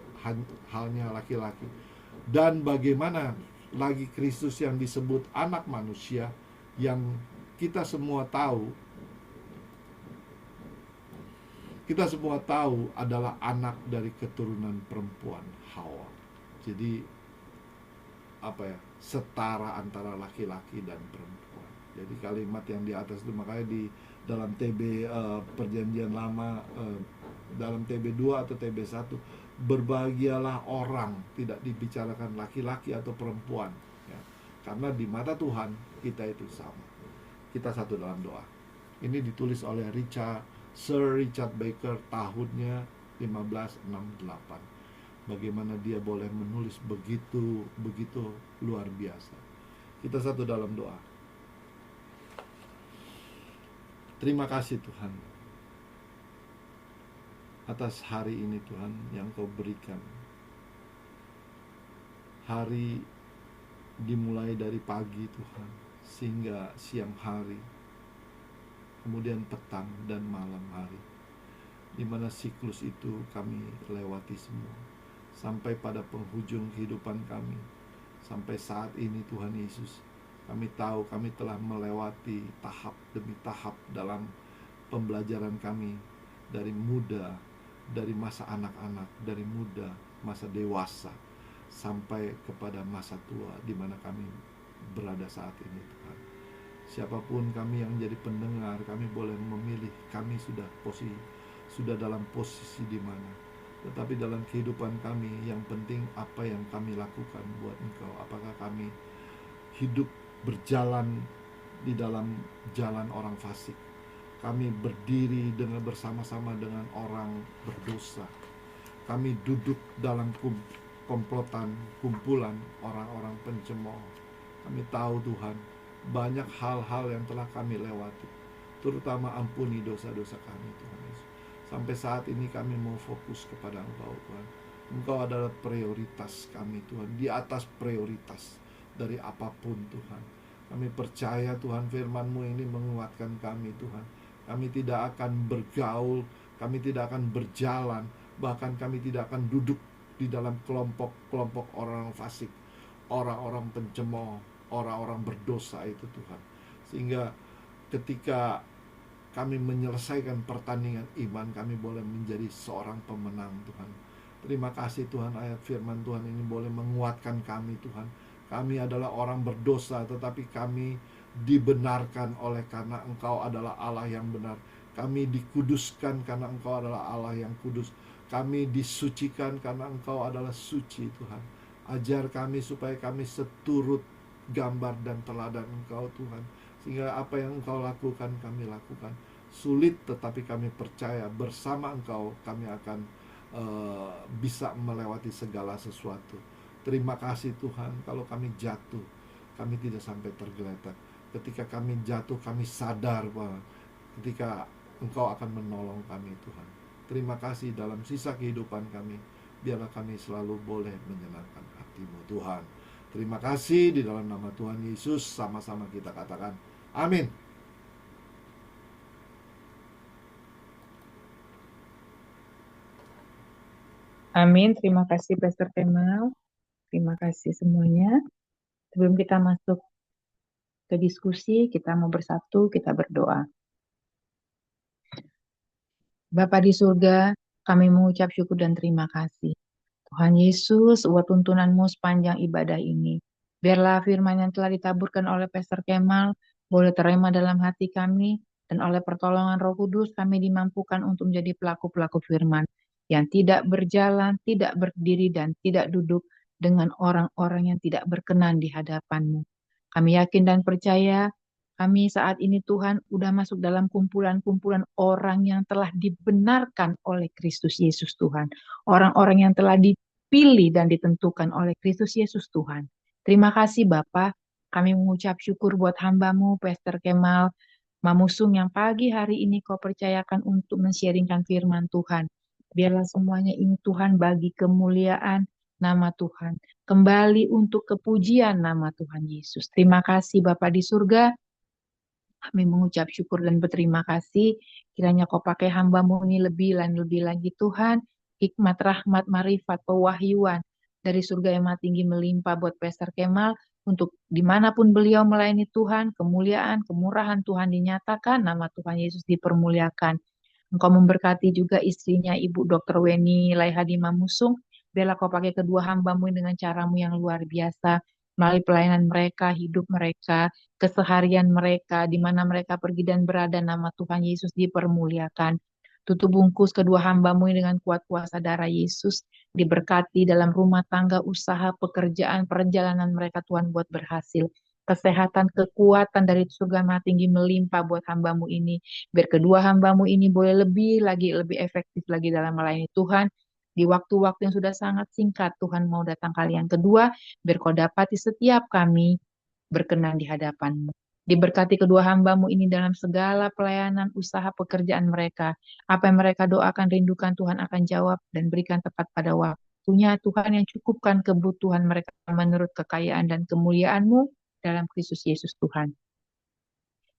halnya laki-laki. Dan bagaimana lagi Kristus yang disebut anak manusia, yang kita semua tahu adalah anak dari keturunan perempuan Hawa. Jadi setara antara laki-laki dan perempuan. Jadi kalimat yang di atas itu, makanya di dalam TB perjanjian lama, dalam TB 2 atau TB 1, berbahagialah orang, tidak dibicarakan laki-laki atau perempuan, ya. Karena di mata Tuhan kita itu sama. Kita satu dalam doa. Ini ditulis oleh Sir Richard Baker, tahunnya 1568. Bagaimana dia boleh menulis begitu luar biasa. Kita satu dalam doa. Terima kasih Tuhan atas hari ini, Tuhan, yang Kau berikan. Hari dimulai dari pagi, Tuhan, sehingga siang hari, kemudian petang dan malam hari, di mana siklus itu kami lewati semua sampai pada penghujung kehidupan kami. Sampai saat ini, Tuhan Yesus, kami tahu kami telah melewati tahap demi tahap dalam pembelajaran kami, dari muda, dari masa anak-anak, dari muda, masa dewasa, sampai kepada masa tua di mana kami berada saat ini, Tuhan. Siapapun kami yang jadi pendengar, kami boleh memilih kami sudah dalam posisi di mana. Tetapi dalam kehidupan kami, yang penting apa yang kami lakukan buat Engkau. Apakah kami hidup berjalan di dalam jalan orang fasik, kami berdiri bersama-sama dengan orang berdosa, kami duduk dalam kumpulan orang-orang pencemooh. Kami tahu, Tuhan, banyak hal-hal yang telah kami lewati, terutama ampuni dosa-dosa kami, Tuhan Yesus. Sampai saat ini kami mau fokus kepada Engkau, Tuhan. Engkau adalah prioritas kami, Tuhan, di atas prioritas. dari apapun Tuhan. Kami percaya Tuhan firman-Mu ini menguatkan kami Tuhan. Kami tidak akan bergaul, kami tidak akan berjalan, bahkan kami tidak akan duduk di dalam kelompok-kelompok orang fasik, orang-orang pencemooh, orang-orang berdosa itu Tuhan. Sehingga ketika kami menyelesaikan pertandingan iman, kami boleh menjadi seorang pemenang Tuhan. Terima kasih Tuhan, ayat firman Tuhan ini boleh menguatkan kami Tuhan. Kami adalah orang berdosa, tetapi kami dibenarkan oleh karena Engkau adalah Allah yang benar. Kami dikuduskan karena Engkau adalah Allah yang kudus. Kami disucikan karena Engkau adalah suci Tuhan. Ajar kami supaya kami seturut gambar dan teladan Engkau Tuhan. Sehingga apa yang Engkau lakukan, kami lakukan. Sulit tetapi kami percaya bersama Engkau kami akan bisa melewati segala sesuatu. Terima kasih Tuhan, kalau kami jatuh, kami tidak sampai tergeletak. Ketika kami jatuh, kami sadar bahwa ketika Engkau akan menolong kami Tuhan. Terima kasih dalam sisa kehidupan kami, biarlah kami selalu boleh menyenangkan hati-Mu Tuhan. Terima kasih, di dalam nama Tuhan Yesus sama-sama kita katakan amin. Amin. Terima kasih Pastor Kemal. Terima kasih semuanya. Sebelum kita masuk ke diskusi, kita mau bersatu, kita berdoa. Bapa di surga, kami mengucap syukur dan terima kasih. Tuhan Yesus, buat tuntunan-Mu sepanjang ibadah ini. Biarlah firman yang telah ditaburkan oleh Pastor Kemal boleh terima dalam hati kami, dan oleh pertolongan Roh Kudus kami dimampukan untuk menjadi pelaku-pelaku firman yang tidak berjalan, tidak berdiri, dan tidak duduk dengan orang-orang yang tidak berkenan di hadapan-Mu. Kami yakin dan percaya kami saat ini Tuhan udah masuk dalam kumpulan-kumpulan orang yang telah dibenarkan oleh Kristus Yesus Tuhan. Orang-orang yang telah dipilih dan ditentukan oleh Kristus Yesus Tuhan. Terima kasih Bapa. Kami mengucap syukur buat hamba-Mu, Pastor Kemal Mamusung, yang pagi hari ini Kau percayakan untuk men-sharingkan firman Tuhan. Biarlah semuanya ini Tuhan bagi kemuliaan nama Tuhan. Kembali untuk kepujian nama Tuhan Yesus. Terima kasih Bapa di surga. Kami mengucap syukur dan berterima kasih. Kiranya Kau pakai hamba-Mu ini lebih dan lebih lagi Tuhan. Hikmat, rahmat, marifat, pewahyuan dari surga yang maha tinggi melimpah buat Pastor Kemal. Untuk dimanapun beliau melayani Tuhan, kemuliaan, kemurahan Tuhan dinyatakan, nama Tuhan Yesus dipermuliakan. Engkau memberkati juga istrinya Ibu Dr. Weni Laihadi Mamusung. Biarlah Kau pakai kedua hamba-Mu dengan cara-Mu yang luar biasa. Melalui pelayanan mereka, hidup mereka, keseharian mereka, di mana mereka pergi dan berada, nama Tuhan Yesus dipermuliakan. Tutup bungkus kedua hamba-Mu dengan kuat kuasa darah Yesus. Diberkati dalam rumah tangga, usaha, pekerjaan, perjalanan mereka Tuhan buat berhasil. Kesehatan, kekuatan dari surga maha tinggi melimpah buat hamba-Mu ini. Biar kedua hamba-Mu ini boleh lebih lagi, lebih efektif lagi dalam melayani Tuhan. Di waktu-waktu yang sudah sangat singkat, Tuhan mau datang kali yang kedua, biar Kau dapati setiap kami berkenan di hadapan-Mu. Diberkati kedua hamba-Mu ini dalam segala pelayanan, usaha, pekerjaan mereka. Apa yang mereka doakan, rindukan, Tuhan akan jawab dan berikan tepat pada waktunya. Tuhan yang cukupkan kebutuhan mereka menurut kekayaan dan kemuliaan-Mu dalam Kristus Yesus Tuhan.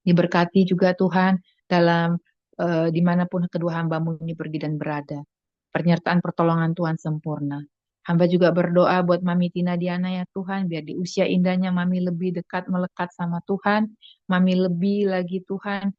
Diberkati juga Tuhan dalam dimanapun kedua hamba-Mu ini pergi dan berada. Penyertaan pertolongan Tuhan sempurna. Hamba juga berdoa buat Mami Tina Diana ya Tuhan, biar di usia indahnya Mami lebih dekat melekat sama Tuhan, Mami lebih lagi Tuhan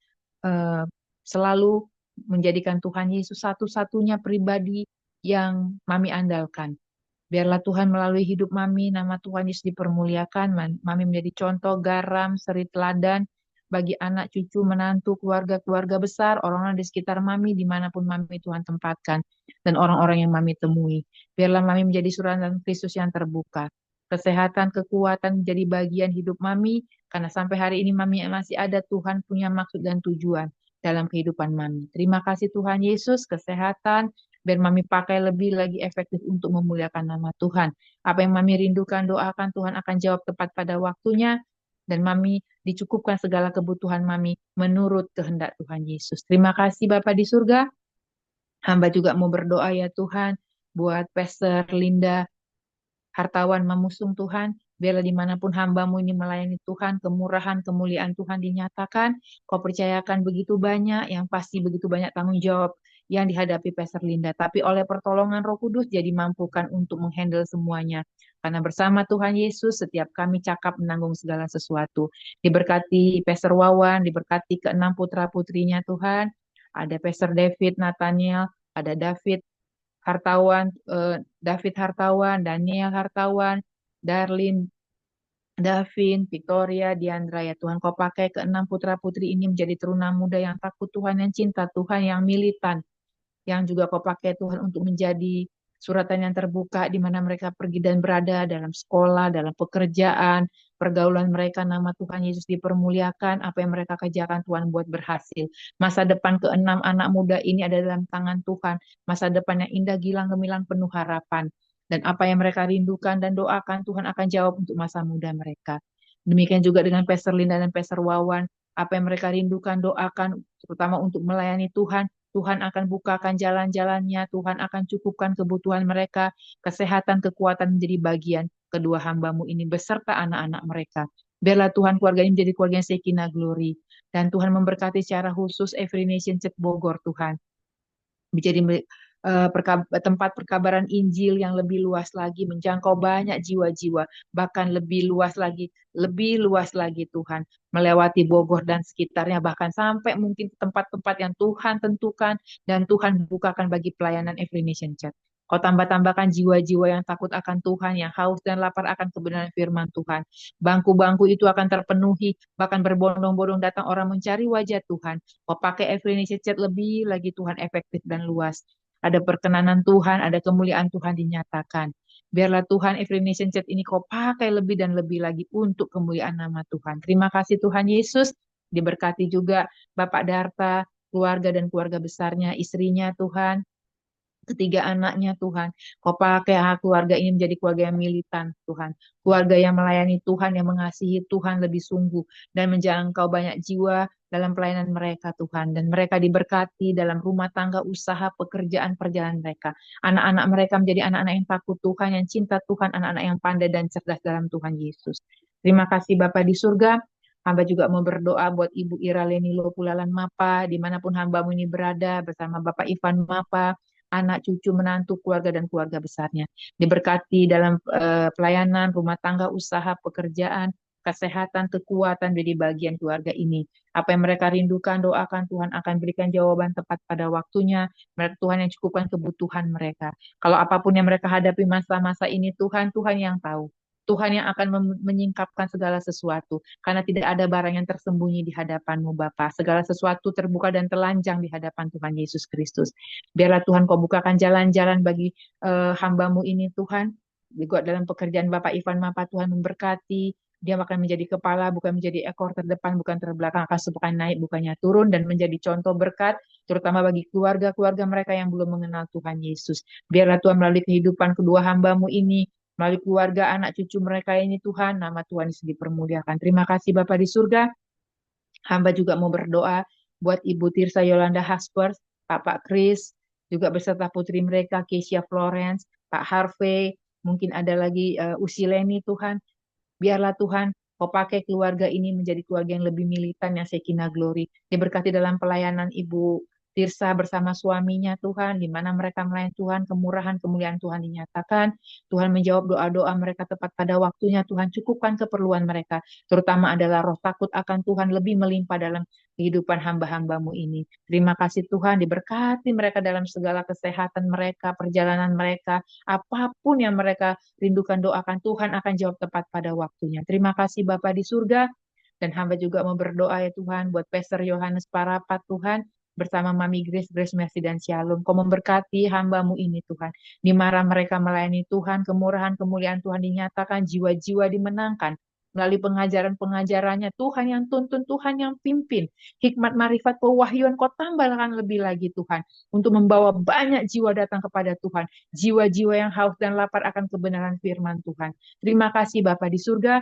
selalu menjadikan Tuhan Yesus satu-satunya pribadi yang Mami andalkan. Biarlah Tuhan melalui hidup Mami, nama Tuhan Yesus dipermuliakan, Mami menjadi contoh, garam, seri teladan bagi anak, cucu, menantu, keluarga-keluarga besar, orang-orang di sekitar Mami, dimanapun Mami Tuhan tempatkan, dan orang-orang yang Mami temui. Biarlah Mami menjadi suratan Kristus yang terbuka. Kesehatan, kekuatan menjadi bagian hidup Mami, karena sampai hari ini Mami masih ada, Tuhan punya maksud dan tujuan dalam kehidupan Mami. Terima kasih Tuhan Yesus, kesehatan, biar Mami pakai lebih lagi efektif untuk memuliakan nama Tuhan. Apa yang Mami rindukan, doakan, Tuhan akan jawab tepat pada waktunya, dan Mami dicukupkan segala kebutuhan Mami menurut kehendak Tuhan Yesus. Terima kasih Bapa di surga. Hamba juga mau berdoa ya Tuhan, buat Pastor Linda Hartawan Mamusung Tuhan, Biarlah dimanapun hambamu ini melayani Tuhan, kemurahan, kemuliaan Tuhan dinyatakan. Kau percayakan begitu banyak, yang pasti begitu banyak tanggung jawab yang dihadapi Pastor Linda. Tapi oleh pertolongan Roh Kudus jadi mampukan untuk menghandle semuanya. Karena bersama Tuhan Yesus setiap kami cakap menanggung segala sesuatu. Diberkati Pastor Wawan, diberkati keenam putra-putrinya Tuhan. Ada Pastor David Nathaniel, ada David Hartawan, Daniel Hartawan, Darlin, Davin, Victoria, Diandra, ya Tuhan, Kau pakai keenam putra-putri ini menjadi teruna muda yang takut Tuhan, yang cinta Tuhan, yang militan, yang juga Kau pakai Tuhan untuk menjadi suratan yang terbuka di mana mereka pergi dan berada dalam sekolah, dalam pekerjaan, pergaulan mereka, nama Tuhan Yesus dipermuliakan, apa yang mereka kerjakan Tuhan buat berhasil. Masa depan keenam anak muda ini ada dalam tangan Tuhan, masa depan yang indah, gilang, gemilang, penuh harapan. Dan apa yang mereka rindukan dan doakan, Tuhan akan jawab untuk masa muda mereka. Demikian juga dengan Pastor Linda dan Pastor Wawan, apa yang mereka rindukan, doakan, terutama untuk melayani Tuhan, Tuhan akan bukakan jalan-jalannya, Tuhan akan cukupkan kebutuhan mereka, kesehatan, kekuatan menjadi bagian kedua hambamu ini beserta anak-anak mereka. Biarlah Tuhan keluarga ini menjadi keluarga yang Shekinah Glory. Dan Tuhan memberkati secara khusus Every Nation Church Bogor, Tuhan. Menjadi tempat perkabaran Injil yang lebih luas lagi, menjangkau banyak jiwa-jiwa, bahkan lebih luas lagi Tuhan, melewati Bogor dan sekitarnya, bahkan sampai mungkin ke tempat-tempat yang Tuhan tentukan dan Tuhan bukakan bagi pelayanan Every Nation Church. Kau tambah-tambahkan jiwa-jiwa yang takut akan Tuhan, yang haus dan lapar akan kebenaran firman Tuhan. Bangku-bangku itu akan terpenuhi, bahkan berbondong-bondong datang orang mencari wajah Tuhan. Kau pakai Every Nation Church lebih lagi Tuhan efektif dan luas. Ada perkenanan Tuhan, ada kemuliaan Tuhan dinyatakan. Biarlah Tuhan Every Nation Church ini Kau pakai lebih dan lebih lagi untuk kemuliaan nama Tuhan. Terima kasih Tuhan Yesus. Diberkati juga Bapak Darta, keluarga dan keluarga besarnya, istrinya Tuhan, ketiga anaknya Tuhan. Kau pakai keluarga ini menjadi keluarga yang militan Tuhan. Keluarga yang melayani Tuhan, yang mengasihi Tuhan lebih sungguh. Dan menjangkau banyak jiwa dalam pelayanan mereka Tuhan. Dan mereka diberkati dalam rumah tangga, usaha, pekerjaan, perjalanan mereka. Anak-anak mereka menjadi anak-anak yang takut Tuhan, yang cinta Tuhan, anak-anak yang pandai dan cerdas dalam Tuhan Yesus. Terima kasih Bapa di surga. Hamba juga mau berdoa buat Ibu Ira Leni Lopulalan Mapa, dimanapun hambamu ini berada, bersama Bapak Ivan Mapa, anak, cucu, menantu, keluarga, dan keluarga besarnya. Diberkati dalam pelayanan, rumah tangga, usaha, pekerjaan, kesehatan, kekuatan menjadi bagian keluarga ini. Apa yang mereka rindukan, doakan Tuhan akan berikan jawaban tepat pada waktunya. Mereka Tuhan yang cukupkan kebutuhan mereka. Kalau apapun yang mereka hadapi masa-masa ini, Tuhan yang tahu. Tuhan yang akan menyingkapkan segala sesuatu. Karena tidak ada barang yang tersembunyi di hadapan-Mu Bapa. Segala sesuatu terbuka dan telanjang di hadapan Tuhan Yesus Kristus. Biarlah Tuhan Kau bukakan jalan-jalan bagi hamba-Mu ini Tuhan. Juga dalam pekerjaan Bapak Ivan Mapa, Tuhan memberkati. Dia akan menjadi kepala, bukan menjadi ekor, terdepan, bukan terbelakang, akan bukan naik, bukannya turun, dan menjadi contoh berkat, terutama bagi keluarga-keluarga mereka yang belum mengenal Tuhan Yesus. Biarlah Tuhan melalui kehidupan kedua hamba-Mu ini, melalui keluarga, anak cucu mereka ini Tuhan, nama Tuhan Yesus dipermuliakan. Terima kasih Bapa di surga. Hamba juga mau berdoa buat Ibu Tirsa Yolanda Haspers, Pak Kris, juga beserta putri mereka, Keisha Florence, Pak Harvey, mungkin ada lagi Usileni Tuhan. Biarlah Tuhan Kau pakai keluarga ini menjadi keluarga yang lebih militan, yang Shekinah Glory. Diberkati dalam pelayanan Ibu Tirsa bersama suaminya Tuhan, di mana mereka melayani Tuhan, kemurahan, kemuliaan Tuhan dinyatakan. Tuhan menjawab doa-doa mereka tepat pada waktunya. Tuhan cukupkan keperluan mereka, terutama adalah roh takut akan Tuhan lebih melimpah dalam kehidupan hamba-hamba-Mu ini. Terima kasih Tuhan, diberkati mereka dalam segala kesehatan mereka, perjalanan mereka, apapun yang mereka rindukan, doakan, Tuhan akan jawab tepat pada waktunya. Terima kasih Bapa di surga. Dan hamba juga mau berdoa ya Tuhan buat Pastor Yohanes Parapat Tuhan, bersama Mami Grace, Mercy, dan Shalom. Kau memberkati hamba-Mu ini Tuhan. Di mana mereka melayani Tuhan, kemurahan, kemuliaan Tuhan dinyatakan, jiwa-jiwa dimenangkan. Melalui pengajaran-pengajarannya, Tuhan yang tuntun, Tuhan yang pimpin. Hikmat, marifat, pewahyuan Kau tambahkan lebih lagi Tuhan. Untuk membawa banyak jiwa datang kepada Tuhan. Jiwa-jiwa yang haus dan lapar akan kebenaran firman Tuhan. Terima kasih Bapa di surga.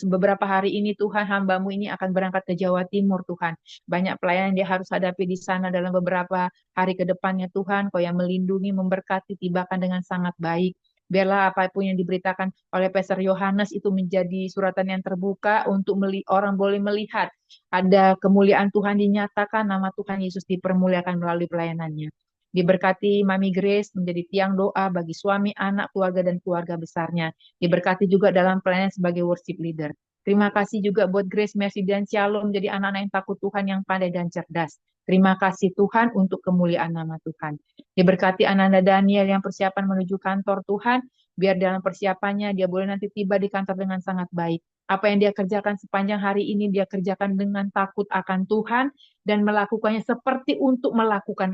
Beberapa hari ini Tuhan, hamba-Mu ini akan berangkat ke Jawa Timur Tuhan. Banyak pelayanan dia harus hadapi di sana dalam beberapa hari ke depannya Tuhan. Kau yang melindungi, memberkati, tibakan dengan sangat baik. Biarlah apapun yang diberitakan oleh Pastor Yohanes itu menjadi suratan yang terbuka untuk orang boleh melihat ada kemuliaan Tuhan dinyatakan, nama Tuhan Yesus dipermuliakan melalui pelayanannya. Diberkati Mami Grace menjadi tiang doa bagi suami, anak, keluarga, dan keluarga besarnya. Diberkati juga dalam pelayanan sebagai worship leader. Terima kasih juga buat Grace, Mercy, dan Shalom menjadi anak-anak yang takut Tuhan yang pandai dan cerdas. Terima kasih Tuhan untuk kemuliaan nama Tuhan. Diberkati Ananda Daniel yang persiapan menuju kantor Tuhan, biar dalam persiapannya dia boleh nanti tiba di kantor dengan sangat baik. Apa yang dia kerjakan sepanjang hari ini dia kerjakan dengan takut akan Tuhan dan melakukannya seperti untuk melakukan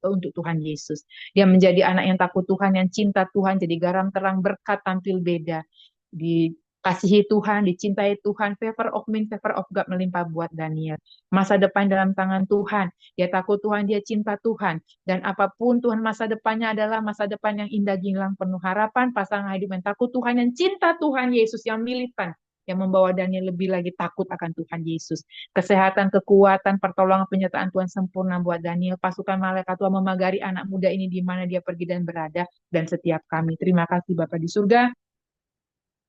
untuk Tuhan Yesus. Dia menjadi anak yang takut Tuhan, yang cinta Tuhan, jadi garam terang berkat tampil beda. Dikasihi Tuhan, dicintai Tuhan, favor of men, favor of God melimpah buat Daniel. Masa depan dalam tangan Tuhan, dia takut Tuhan, dia cinta Tuhan. Dan apapun Tuhan masa depannya adalah masa depan yang indah gemilang penuh harapan, pasangan hidup yang takut Tuhan, yang cinta Tuhan Yesus, yang militan, yang membawa Daniel lebih lagi takut akan Tuhan Yesus. Kesehatan, kekuatan, pertolongan, penyertaan Tuhan sempurna buat Daniel. Pasukan malaikat Tuhan memagari anak muda ini di mana dia pergi dan berada, dan setiap kami. Terima kasih Bapa di surga.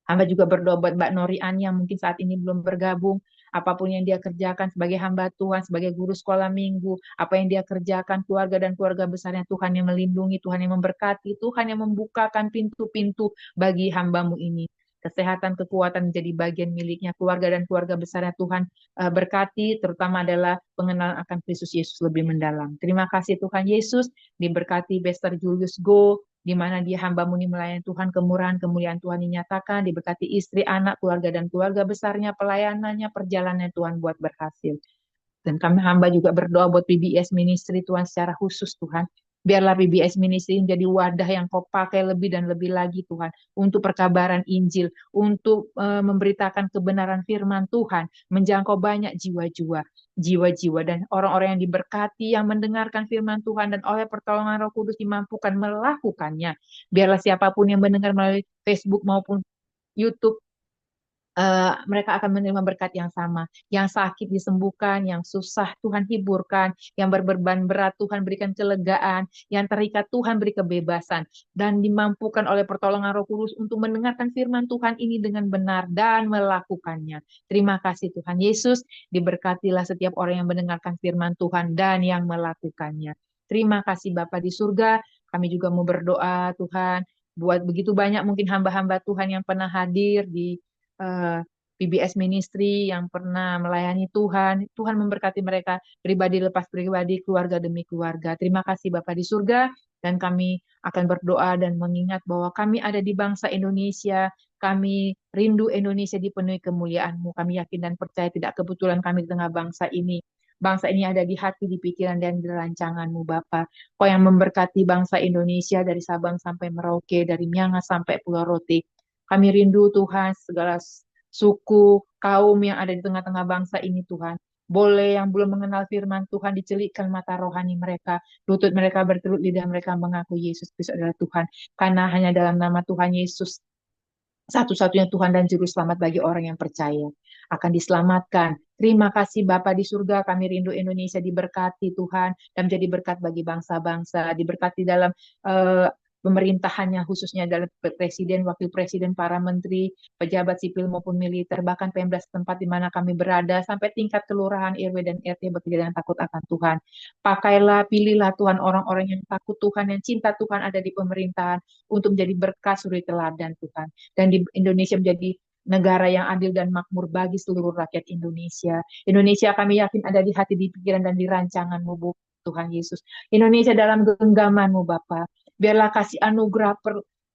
Hamba juga berdoa buat Mbak Norian yang mungkin saat ini belum bergabung. Apapun yang dia kerjakan sebagai hamba Tuhan, sebagai guru sekolah minggu, apa yang dia kerjakan, keluarga dan keluarga besarnya, Tuhan yang melindungi, Tuhan yang memberkati, Tuhan yang membukakan pintu-pintu bagi hambamu ini. Kesehatan, kekuatan menjadi bagian miliknya, keluarga dan keluarga besarnya Tuhan berkati, terutama adalah pengenalan akan Kristus Yesus lebih mendalam. Terima kasih Tuhan Yesus, diberkati Pastor Julius Go, di mana dia hamba-Mu ini melayani Tuhan, kemurahan, kemuliaan Tuhan dinyatakan, diberkati istri, anak, keluarga, dan keluarga besarnya, pelayanannya, perjalanannya Tuhan buat berhasil. Dan kami hamba juga berdoa buat PBS Ministry Tuhan secara khusus Tuhan. Biarlah PBS Ministry menjadi wadah yang Kau pakai lebih dan lebih lagi Tuhan. Untuk perkabaran Injil, untuk memberitakan kebenaran firman Tuhan, menjangkau banyak jiwa-jiwa dan orang-orang yang diberkati, yang mendengarkan firman Tuhan dan oleh pertolongan Roh Kudus dimampukan melakukannya. Biarlah siapapun yang mendengar melalui Facebook maupun YouTube, mereka akan menerima berkat yang sama. Yang sakit disembuhkan, yang susah Tuhan hiburkan, yang berbeban berat Tuhan berikan kelegaan, yang terikat Tuhan beri kebebasan, dan dimampukan oleh pertolongan Roh Kudus untuk mendengarkan firman Tuhan ini dengan benar dan melakukannya. Terima kasih Tuhan Yesus, diberkatilah setiap orang yang mendengarkan firman Tuhan dan yang melakukannya. Terima kasih Bapa di surga, kami juga mau berdoa Tuhan, buat begitu banyak mungkin hamba-hamba Tuhan yang pernah hadir di PBS Ministry yang pernah melayani Tuhan. Tuhan memberkati mereka pribadi lepas pribadi, keluarga demi keluarga. Terima kasih Bapa di surga, dan kami akan berdoa dan mengingat bahwa kami ada di bangsa Indonesia. Kami rindu Indonesia dipenuhi kemuliaan-Mu. Kami yakin dan percaya tidak kebetulan kami di tengah bangsa ini. Bangsa ini ada di hati, di pikiran, dan di rancangan-Mu, Bapa. Kau yang memberkati bangsa Indonesia dari Sabang sampai Merauke, dari Miangas sampai Pulau Rote. Kami rindu Tuhan segala suku, kaum yang ada di tengah-tengah bangsa ini Tuhan. Boleh yang belum mengenal firman Tuhan dicelikkan mata rohani mereka, lutut mereka bertelut, lidah mereka mengaku Yesus Kristus adalah Tuhan. Karena hanya dalam nama Tuhan Yesus, satu-satunya Tuhan dan Juru Selamat bagi orang yang percaya akan diselamatkan. Terima kasih Bapa di surga, kami rindu Indonesia diberkati Tuhan, dan menjadi berkat bagi bangsa-bangsa, diberkati dalam pemerintahannya, khususnya dalam presiden, wakil presiden, para menteri, pejabat sipil maupun militer, bahkan Pemda tempat di mana kami berada, sampai tingkat kelurahan, RW, dan RT bekerja dengan takut akan Tuhan. Pakailah, pilihlah Tuhan orang-orang yang takut Tuhan, yang cinta Tuhan ada di pemerintahan, untuk menjadi berkat suri teladan Tuhan. Dan di Indonesia menjadi negara yang adil dan makmur bagi seluruh rakyat Indonesia. Indonesia kami yakin ada di hati, di pikiran, dan di rancangan-Mu, Tuhan Yesus. Indonesia dalam genggaman-Mu, Bapa. Biarlah kasih anugerah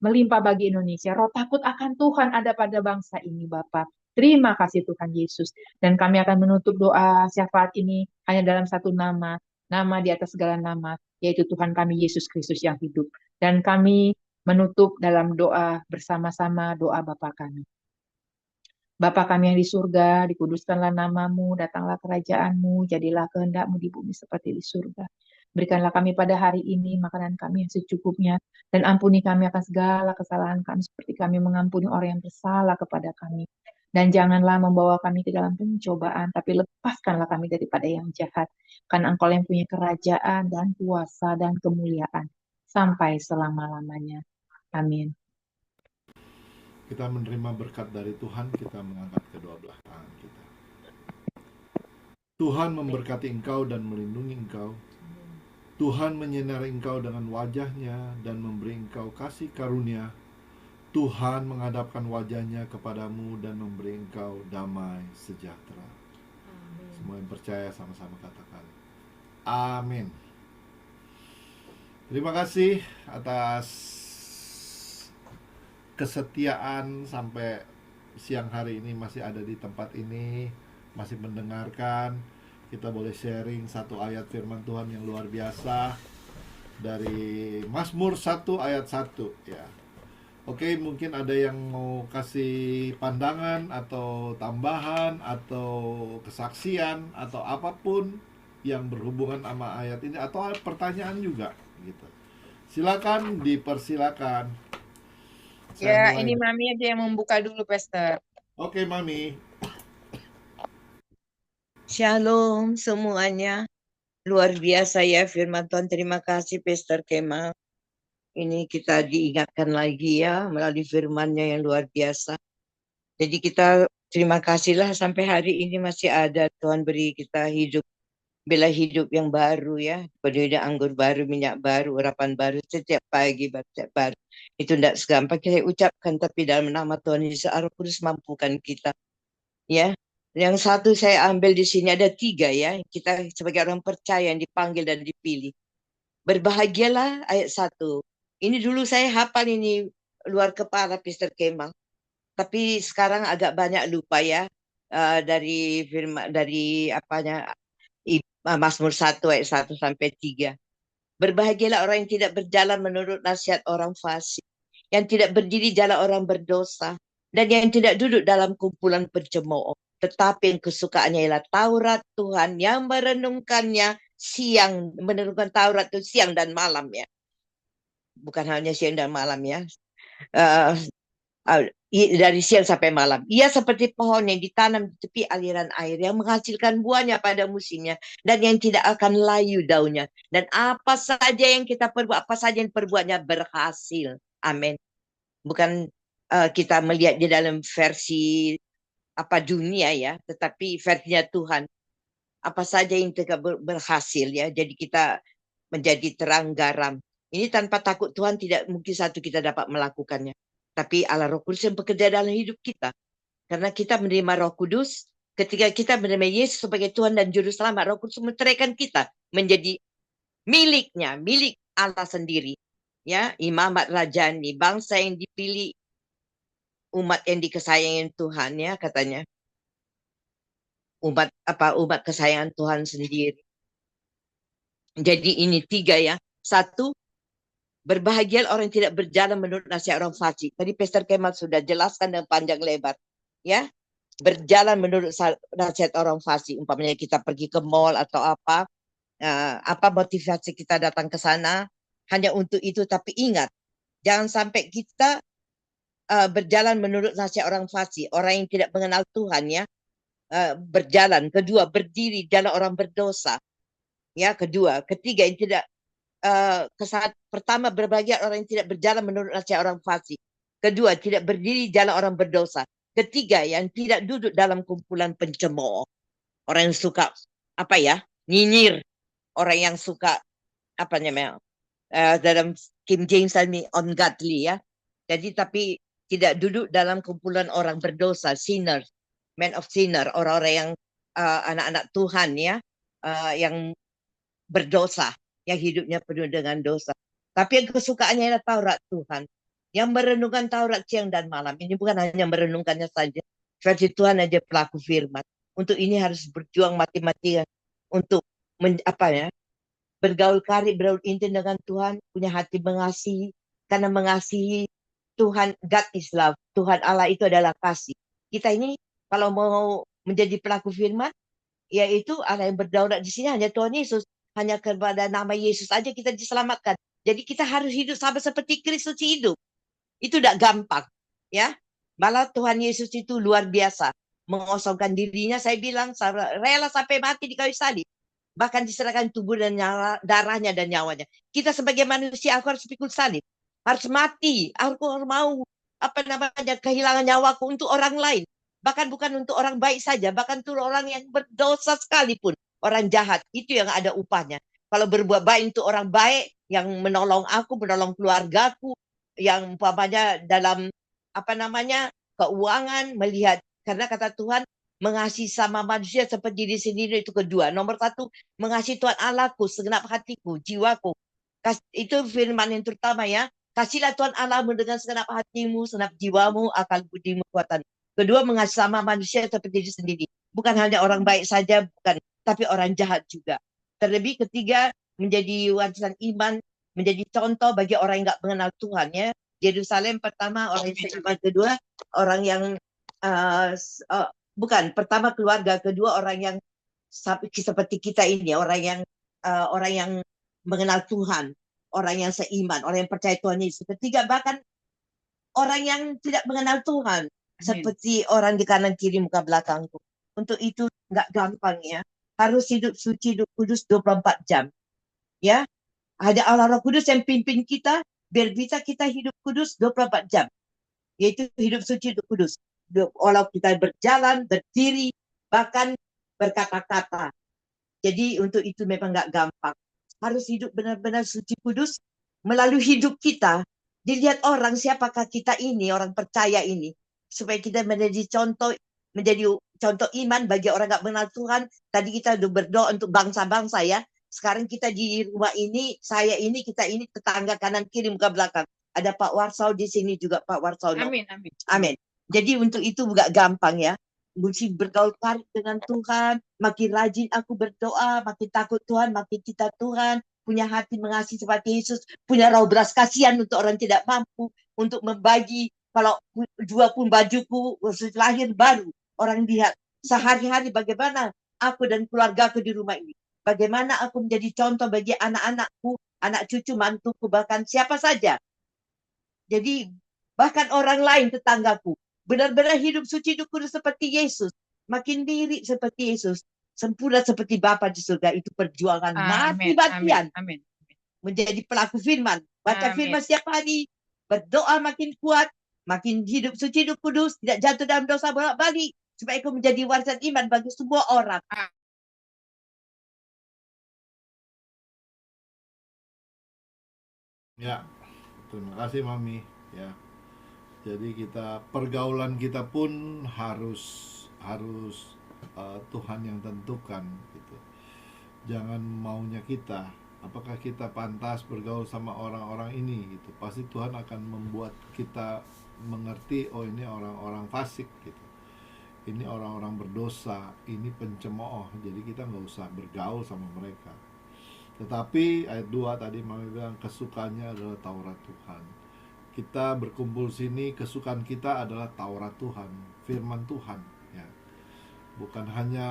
melimpah bagi Indonesia. Roh takut akan Tuhan ada pada bangsa ini, Bapa. Terima kasih Tuhan Yesus. Dan kami akan menutup doa syafaat ini hanya dalam satu nama. Nama di atas segala nama, yaitu Tuhan kami Yesus Kristus yang hidup. Dan kami menutup dalam doa bersama-sama, doa Bapa kami. Bapa kami yang di surga, dikuduskanlah nama-Mu, datanglah kerajaan-Mu, jadilah kehendak-Mu di bumi seperti di surga. Berikanlah kami pada hari ini makanan kami yang secukupnya, dan ampuni kami akan segala kesalahan kami seperti kami mengampuni orang yang bersalah kepada kami. Dan janganlah membawa kami ke dalam pencobaan, tapi lepaskanlah kami daripada yang jahat. Karena Engkau yang punya kerajaan dan kuasa dan kemuliaan sampai selama-lamanya. Amin. Kita menerima berkat dari Tuhan, kita mengangkat kedua belah tangan kita. Tuhan memberkati engkau dan melindungi engkau. Tuhan menyinari engkau dengan wajah-Nya dan memberi engkau kasih karunia. Tuhan menghadapkan wajah-Nya kepadamu dan memberi engkau damai sejahtera. Semua yang percaya sama-sama katakan amin. Terima kasih atas kesetiaan sampai siang hari ini masih ada di tempat ini, masih mendengarkan. Kita boleh sharing satu ayat firman Tuhan yang luar biasa dari Mazmur 1 ayat 1 ya. Oke, mungkin ada yang mau kasih pandangan atau tambahan atau kesaksian atau apapun yang berhubungan sama ayat ini atau pertanyaan juga gitu. Silakan, dipersilakan. Ya, ini Mami aja yang membuka dulu, Pastor. Oke, Mami. Shalom semuanya. Luar biasa ya firman Tuhan. Terima kasih Pastor Kemal. Ini kita diingatkan lagi ya melalui firman-Nya yang luar biasa. Jadi kita terima kasihlah sampai hari ini masih ada Tuhan beri kita hidup. Bela hidup yang baru ya. Penuhnya anggur baru, minyak baru, urapan baru. Setiap pagi, setiap baru. Itu tidak segampang kita ucapkan. Tapi dalam nama Tuhan Yesus, Roh Kudus mampukan kita. Ya. Yang satu saya ambil di sini ada 3 ya. Kita sebagai orang percaya yang dipanggil dan dipilih. Berbahagialah ayat 1. Ini dulu saya hafal ini luar kepala Pastor Kemal. Tapi sekarang agak banyak lupa ya. Dari firman, dari apanya, Mazmur 1 ayat 1 sampai 3. Berbahagialah orang yang tidak berjalan menurut nasihat orang fasik, yang tidak berdiri jalan orang berdosa, dan yang tidak duduk dalam kumpulan pencemooh. Tetapi yang kesukaannya ialah Taurat Tuhan, yang merenungkannya siang, merenungkan Taurat itu siang dan malam ya. Bukan hanya siang dan malam ya. Dari siang sampai malam. Ia seperti pohon yang ditanam di tepi aliran air yang menghasilkan buahnya pada musimnya dan yang tidak akan layu daunnya. Dan apa saja yang kita perbuat, apa saja yang perbuatnya berhasil. Amin. Bukan kita melihat di dalam versi dunia ya, tetapi versinya Tuhan. Apa saja yang kita berhasil ya. Jadi kita menjadi terang garam. Ini tanpa takut Tuhan tidak mungkin satu kita dapat melakukannya. Tapi Allah Roh Kudus yang bekerja dalam hidup kita. Karena kita menerima Roh Kudus, ketika kita menerima Yesus sebagai Tuhan dan Juru Selamat, Roh Kudus mencerikan kita menjadi miliknya, milik Allah sendiri. Ya, imamat rajani, bangsa yang dipilih, umat yang dikesayangi Tuhan ya katanya. Umat kesayangan Tuhan sendiri. Jadi ini 3 ya. 1, berbahagia orang yang tidak berjalan menurut nasihat orang fasik. Tadi Pastor Kemal sudah jelaskan dengan panjang lebar. Ya, berjalan menurut nasihat orang fasik. Umpamanya kita pergi ke mall atau apa motivasi kita datang ke sana hanya untuk itu. Tapi ingat, jangan sampai kita berjalan menurut nasihat orang fasik, orang yang tidak mengenal Tuhan ya. Berjalan. Kedua, berdiri jalan orang berdosa. Ya, kedua. Ketiga, yang tidak pertama, berbahagia orang yang tidak berjalan menurut nasihat orang fasik. Kedua, tidak berdiri jalan orang berdosa. Ketiga, yang tidak duduk dalam kumpulan pencemooh. Orang yang suka nyinyir. Orang yang suka dalam King James ini ungodly ya. Jadi tapi tidak duduk dalam kumpulan orang berdosa, sinners, men of sinner, orang-orang yang anak-anak Tuhan ya, yang berdosa, yang hidupnya penuh dengan dosa. Tapi yang kesukaannya adalah Taurat Tuhan. Yang merenungkan Taurat siang dan malam. Ini bukan hanya merenungkannya saja. Versi Tuhan aja pelaku firman. Untuk ini harus berjuang mati-matian. Untuk bergaul karib, bergaul intim dengan Tuhan. Punya hati mengasihi. Karena mengasihi Tuhan, God is love. Tuhan Allah itu adalah kasih. Kita ini kalau mau menjadi pelaku firman, yaitu Allah yang berdaulat di sini hanya Tuhan Yesus. Hanya kepada nama Yesus aja kita diselamatkan. Jadi kita harus hidup sama seperti Kristus hidup. Itu tidak gampang. Ya, malah Tuhan Yesus itu luar biasa. Mengosongkan dirinya, saya bilang, rela sampai mati di kayu salib. Bahkan diserahkan tubuh dan darahnya dan nyawanya. Kita sebagai manusia, aku harus pikul salib. Harus mati. Aku harus mau kehilangan nyawaku untuk orang lain. Bahkan bukan untuk orang baik saja, bahkan untuk orang yang berdosa sekalipun, orang jahat, itu yang ada upahnya. Kalau berbuat baik untuk orang baik, yang menolong aku, menolong keluargaku, yang umpamanya dalam keuangan, melihat, karena kata Tuhan, mengasihi sama manusia seperti diri sendiri itu kedua. Nomor satu, mengasihi Tuhan Allahku, segenap hatiku, jiwaku. Itu firman yang terutama ya. Kasihlah Tuhan Allahmu dengan segenap hatimu, segenap jiwamu, akal budimu, kekuatan. Kedua, mengasihi sama manusia seperti diri sendiri. Bukan hanya orang baik saja, bukan, tapi orang jahat juga. Terlebih ketiga, menjadi warisan iman, menjadi contoh bagi orang yang nggak mengenal Tuhan ya. Yerusalem pertama, orang yang seiman. Kedua, orang yang bukan, pertama keluarga, kedua orang yang seperti kita ini, orang yang mengenal Tuhan, orang yang seiman, orang yang percaya Tuhan Yesus. Ketiga, bahkan orang yang tidak mengenal Tuhan, seperti orang di kanan kiri muka belakangku. Untuk itu nggak gampang ya. Harus hidup suci, hidup kudus 24 jam. Ya, ada Allah Roh Kudus yang pimpin kita, biar bisa kita hidup kudus 24 jam. Yaitu hidup suci, hidup kudus. Walau kita berjalan, berdiri, bahkan berkata-kata. Jadi untuk itu memang nggak gampang. Harus hidup benar-benar suci kudus. Melalui hidup kita, dilihat orang siapakah kita ini, orang percaya ini. Supaya kita menjadi contoh iman bagi orang nggak mengenal Tuhan. Tadi kita udah berdoa untuk bangsa-bangsa ya. Sekarang kita di rumah ini, saya ini, kita ini, tetangga kanan kiri muka belakang. Ada Pak Warsau di sini juga, Pak Warsau. Amin, amin. Amin. Jadi untuk itu nggak gampang ya. Mesti bergaul karib dengan Tuhan. Makin rajin aku berdoa, makin takut Tuhan, makin cinta Tuhan. Punya hati mengasihi seperti Yesus. Punya raut belas kasihan untuk orang tidak mampu. Untuk membagi. Kalau dua pun bajuku lahir baru. Orang lihat sehari-hari bagaimana aku dan keluargaku di rumah ini. Bagaimana aku menjadi contoh bagi anak-anakku, anak cucu, mantuku, bahkan siapa saja. Jadi bahkan orang lain tetanggaku. Benar-benar hidup suci, hidup kudus seperti Yesus. Makin mirip seperti Yesus. Sempurna seperti Bapa di surga. Itu perjuangan mati-matian. Amin. Menjadi pelaku firman. Baca Amin. firman setiap hari. Berdoa makin kuat. Makin hidup suci, hidup kudus. Tidak jatuh dalam dosa bolak-balik. Supaya aku menjadi warisan iman bagi semua orang. Ya, terima kasih Mami. Ya, jadi pergaulan kita pun harus Tuhan yang tentukan gitu. Jangan maunya kita. Apakah kita pantas bergaul sama orang-orang ini gitu. Pasti Tuhan akan membuat kita mengerti, oh ini orang-orang fasik gitu. Ini orang-orang berdosa, ini pencemooh. Jadi kita nggak usah bergaul sama mereka. Tetapi ayat 2 tadi Mami bilang kesukaannya adalah Taurat Tuhan. Kita berkumpul sini, kesukaan kita adalah Taurat Tuhan, firman Tuhan ya. Bukan hanya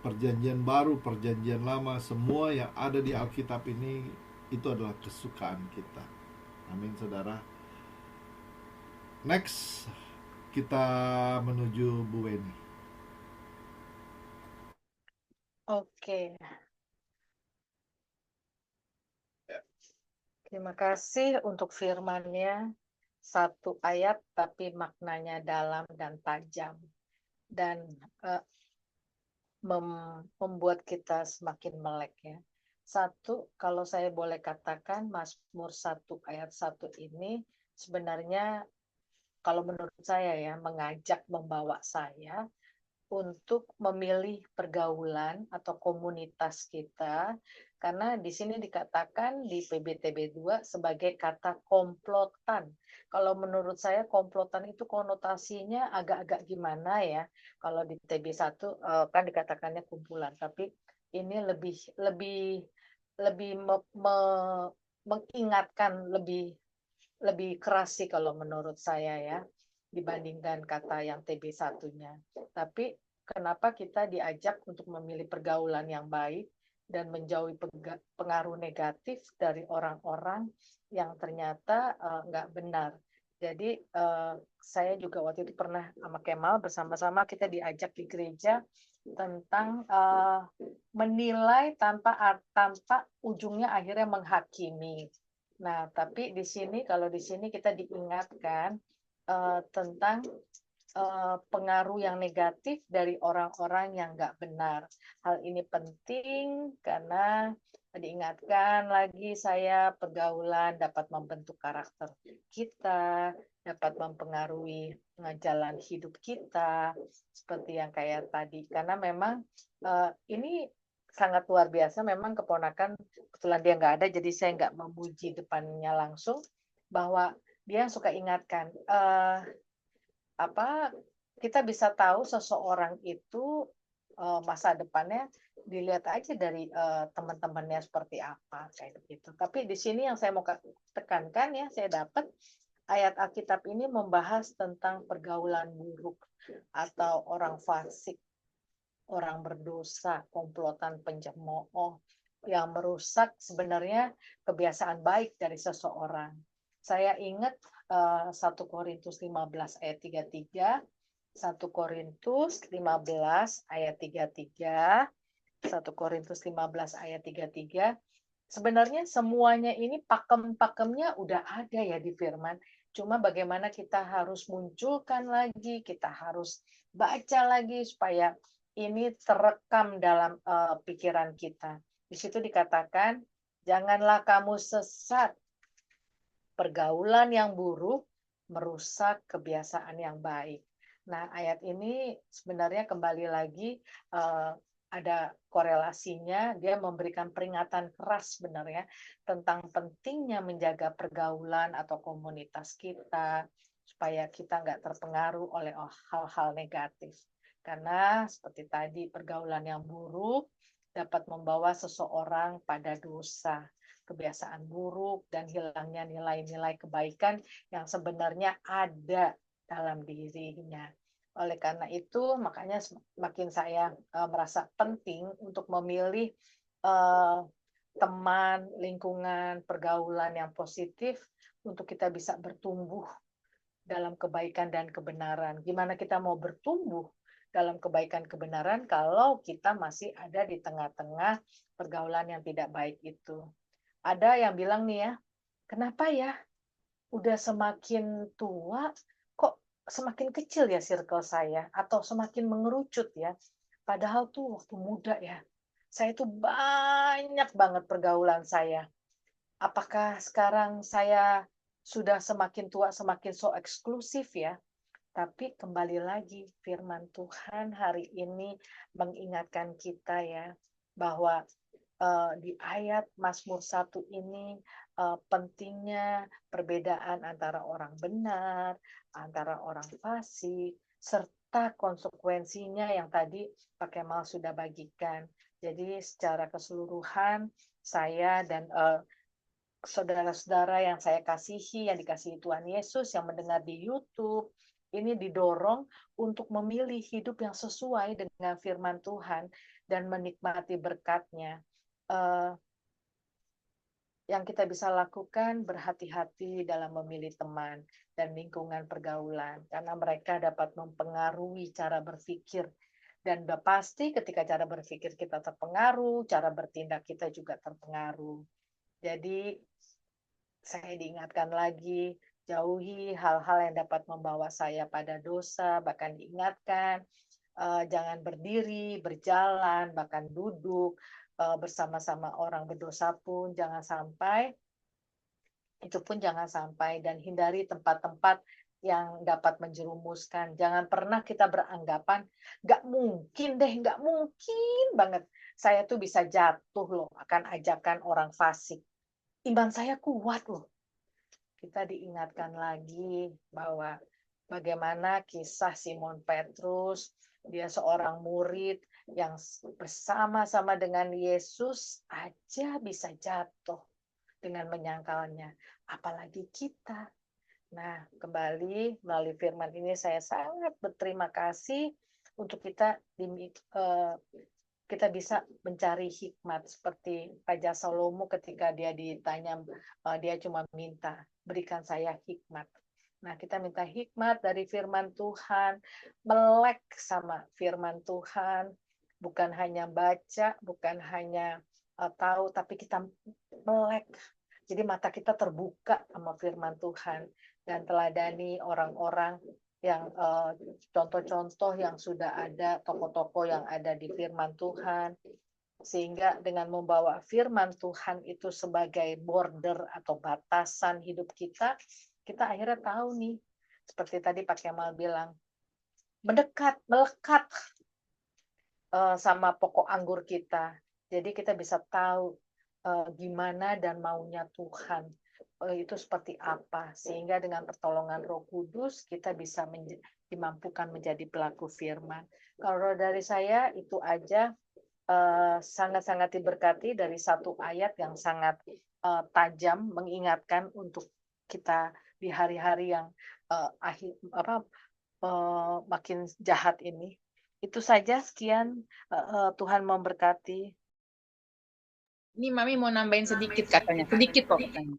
perjanjian baru, perjanjian lama, semua yang ada di Alkitab ini itu adalah kesukaan kita. Amin saudara. Next kita menuju Bu Weni. Oke. Terima kasih untuk firman-Nya. Satu ayat tapi maknanya dalam dan tajam. Dan membuat kita semakin melek ya. Satu, kalau saya boleh katakan Mazmur 1 ayat 1 ini sebenarnya kalau menurut saya ya mengajak membawa saya untuk memilih pergaulan atau komunitas kita, karena di sini dikatakan di PBTB 2 sebagai kata komplotan. Kalau menurut saya komplotan itu konotasinya agak-agak gimana ya. Kalau di TB1 kan dikatakannya kumpulan, tapi ini lebih mengingatkan lebih keras sih kalau menurut saya ya dibandingkan kata yang TB1-nya. Tapi kenapa kita diajak untuk memilih pergaulan yang baik dan menjauhi pengaruh negatif dari orang-orang yang ternyata nggak benar. Jadi saya juga waktu itu pernah sama Kemal bersama-sama kita diajak di gereja tentang menilai tanpa ujungnya akhirnya menghakimi. Nah, tapi di sini kalau di sini kita diingatkan tentang pengaruh yang negatif dari orang-orang yang nggak benar. Hal ini penting karena diingatkan lagi saya pergaulan dapat membentuk karakter kita, dapat mempengaruhi jalan hidup kita, seperti yang kayak tadi. Karena memang ini sangat luar biasa, memang keponakan, kebetulan dia nggak ada, jadi saya nggak memuji depannya langsung, bahwa dia suka ingatkan, kita bisa tahu seseorang itu masa depannya dilihat aja dari teman-temannya seperti apa kayak gitu. Tapi di sini yang saya mau tekankan ya, saya dapat ayat Alkitab ini membahas tentang pergaulan buruk atau orang fasik, orang berdosa, komplotan pencemooh yang merusak sebenarnya kebiasaan baik dari seseorang. Saya ingat 1 Korintus 15 ayat 33, 1 Korintus 15 ayat 33, 1 Korintus 15 ayat 33. Sebenarnya semuanya ini pakem-pakemnya udah ada ya di firman. Cuma bagaimana kita harus munculkan lagi, kita harus baca lagi supaya ini terekam dalam pikiran kita. Di situ dikatakan, janganlah kamu sesat. Pergaulan yang buruk merusak kebiasaan yang baik. Nah, ayat ini sebenarnya kembali lagi ada korelasinya, dia memberikan peringatan keras sebenarnya tentang pentingnya menjaga pergaulan atau komunitas kita, supaya kita nggak terpengaruh oleh hal-hal negatif. Karena seperti tadi, pergaulan yang buruk dapat membawa seseorang pada dosa, kebiasaan buruk, dan hilangnya nilai-nilai kebaikan yang sebenarnya ada dalam dirinya. Oleh karena itu, makanya semakin saya merasa penting untuk memilih teman, lingkungan, pergaulan yang positif untuk kita bisa bertumbuh dalam kebaikan dan kebenaran. Gimana kita mau bertumbuh dalam kebaikan kebenaran kalau kita masih ada di tengah-tengah pergaulan yang tidak baik itu. Ada yang bilang nih ya, kenapa ya udah semakin tua kok semakin kecil ya circle saya atau semakin mengerucut ya. Padahal tuh waktu muda ya, saya tuh banyak banget pergaulan saya. Apakah sekarang saya sudah semakin tua semakin so eksklusif ya? Tapi kembali lagi firman Tuhan hari ini mengingatkan kita ya bahwa di ayat Mazmur 1 ini pentingnya perbedaan antara orang benar, antara orang fasik, serta konsekuensinya yang tadi Pak Kemal sudah bagikan. Jadi secara keseluruhan saya dan saudara-saudara yang saya kasihi, yang dikasihi Tuhan Yesus, yang mendengar di YouTube, ini didorong untuk memilih hidup yang sesuai dengan firman Tuhan dan menikmati berkat-Nya. Yang kita bisa lakukan berhati-hati dalam memilih teman dan lingkungan pergaulan, karena mereka dapat mempengaruhi cara berpikir. Dan udah pasti ketika cara berpikir kita terpengaruh, cara bertindak kita juga terpengaruh. Jadi saya diingatkan lagi, jauhi hal-hal yang dapat membawa saya pada dosa, bahkan diingatkan, jangan berdiri, berjalan, bahkan duduk bersama-sama orang berdosa pun, jangan sampai, itu pun jangan sampai, dan hindari tempat-tempat yang dapat menjerumuskan. Jangan pernah kita beranggapan, nggak mungkin deh, nggak mungkin banget. Saya tuh bisa jatuh loh, akan ajakan orang fasik. Iman saya kuat loh. Kita diingatkan lagi bahwa bagaimana kisah Simon Petrus, dia seorang murid yang bersama-sama dengan Yesus aja bisa jatuh dengan menyangkalnya, apalagi kita. Nah, kembali melalui firman ini saya sangat berterima kasih untuk kita bisa mencari hikmat seperti Raja Salomo ketika dia ditanya, dia cuma minta, berikan saya hikmat. Nah, kita minta hikmat dari firman Tuhan, melek sama firman Tuhan, bukan hanya baca, bukan hanya tahu, tapi kita melek. Jadi mata kita terbuka sama firman Tuhan dan teladani orang-orang yang contoh-contoh yang sudah ada, tokoh-tokoh yang ada di firman Tuhan. Sehingga dengan membawa firman Tuhan itu sebagai border atau batasan hidup kita, kita akhirnya tahu nih, seperti tadi Pak Kemal bilang, melekat sama pokok anggur kita. Jadi kita bisa tahu gimana dan maunya Tuhan itu seperti apa. Sehingga dengan pertolongan Roh Kudus kita bisa dimampukan menjadi pelaku firman. Kalau dari saya itu aja, sangat-sangat diberkati dari satu ayat yang sangat tajam mengingatkan untuk kita di hari-hari yang makin jahat ini. Itu saja, sekian. Tuhan memberkati. Ini Mami mau nambahin sedikit katanya. Sedikit kok katanya.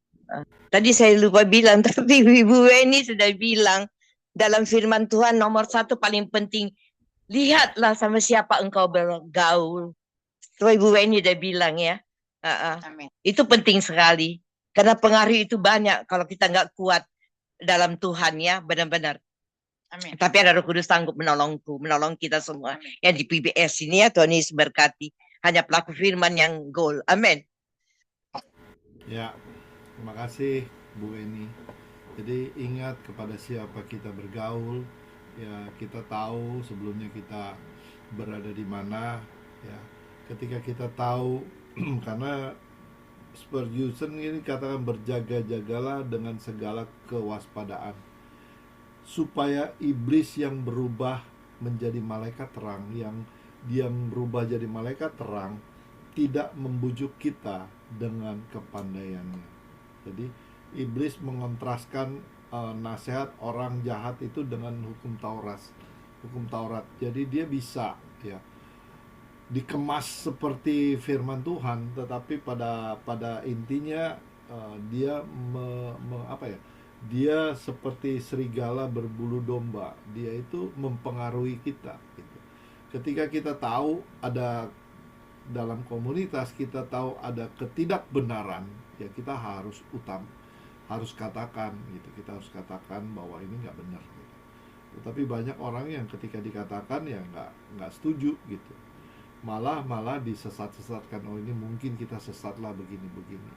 Tadi saya lupa bilang, tapi Ibu Weni sudah bilang dalam firman Tuhan nomor 1 paling penting, lihatlah sama siapa engkau bergaul. Itu Ibu Weni udah bilang ya. Amin. Itu penting sekali. Karena pengaruh itu banyak kalau kita nggak kuat dalam Tuhan ya, benar-benar. Amin. Tapi ada Roh Kudus sanggup menolong kita semua. Amin. Yang di PBS ini ya, Tuhan Yesus berkati. Hanya pelaku firman yang goal. Amin. Ya, terima kasih Bu Eni. Jadi ingat kepada siapa kita bergaul. Ya, kita tahu sebelumnya kita berada di mana. Ya, ketika kita tahu, karena Spurgeon ini katakan berjaga-jagalah dengan segala kewaspadaan, supaya iblis yang berubah menjadi malaikat terang, yang berubah jadi malaikat terang, tidak membujuk kita dengan kepandaiannya. Jadi iblis mengontraskan nasihat orang jahat itu dengan hukum Taurat. Jadi dia bisa ya dikemas seperti firman Tuhan, tetapi pada intinya dia dia seperti serigala berbulu domba. Dia itu mempengaruhi kita gitu. Ketika kita tahu ada dalam komunitas, kita tahu ada ketidakbenaran, ya kita harus katakan gitu. Kita harus katakan bahwa ini nggak benar gitu. Tetapi banyak orang yang ketika dikatakan ya nggak setuju gitu. Malah disesat-sesatkan, oh ini mungkin kita sesatlah begini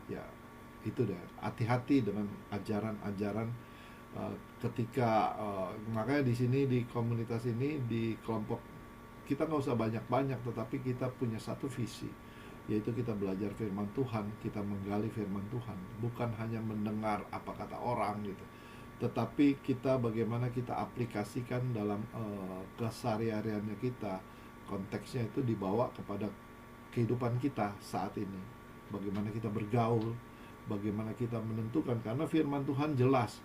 ya. Itu deh, hati-hati dengan ajaran-ajaran ketika makanya di sini di komunitas ini, di kelompok kita nggak usah banyak-banyak, tetapi kita punya satu visi, yaitu kita belajar firman Tuhan, kita menggali firman Tuhan, bukan hanya mendengar apa kata orang gitu, tetapi kita bagaimana kita aplikasikan dalam kesehariannya kita. Konteksnya itu dibawa kepada kehidupan kita saat ini, bagaimana kita bergaul, bagaimana kita menentukan. Karena firman Tuhan jelas,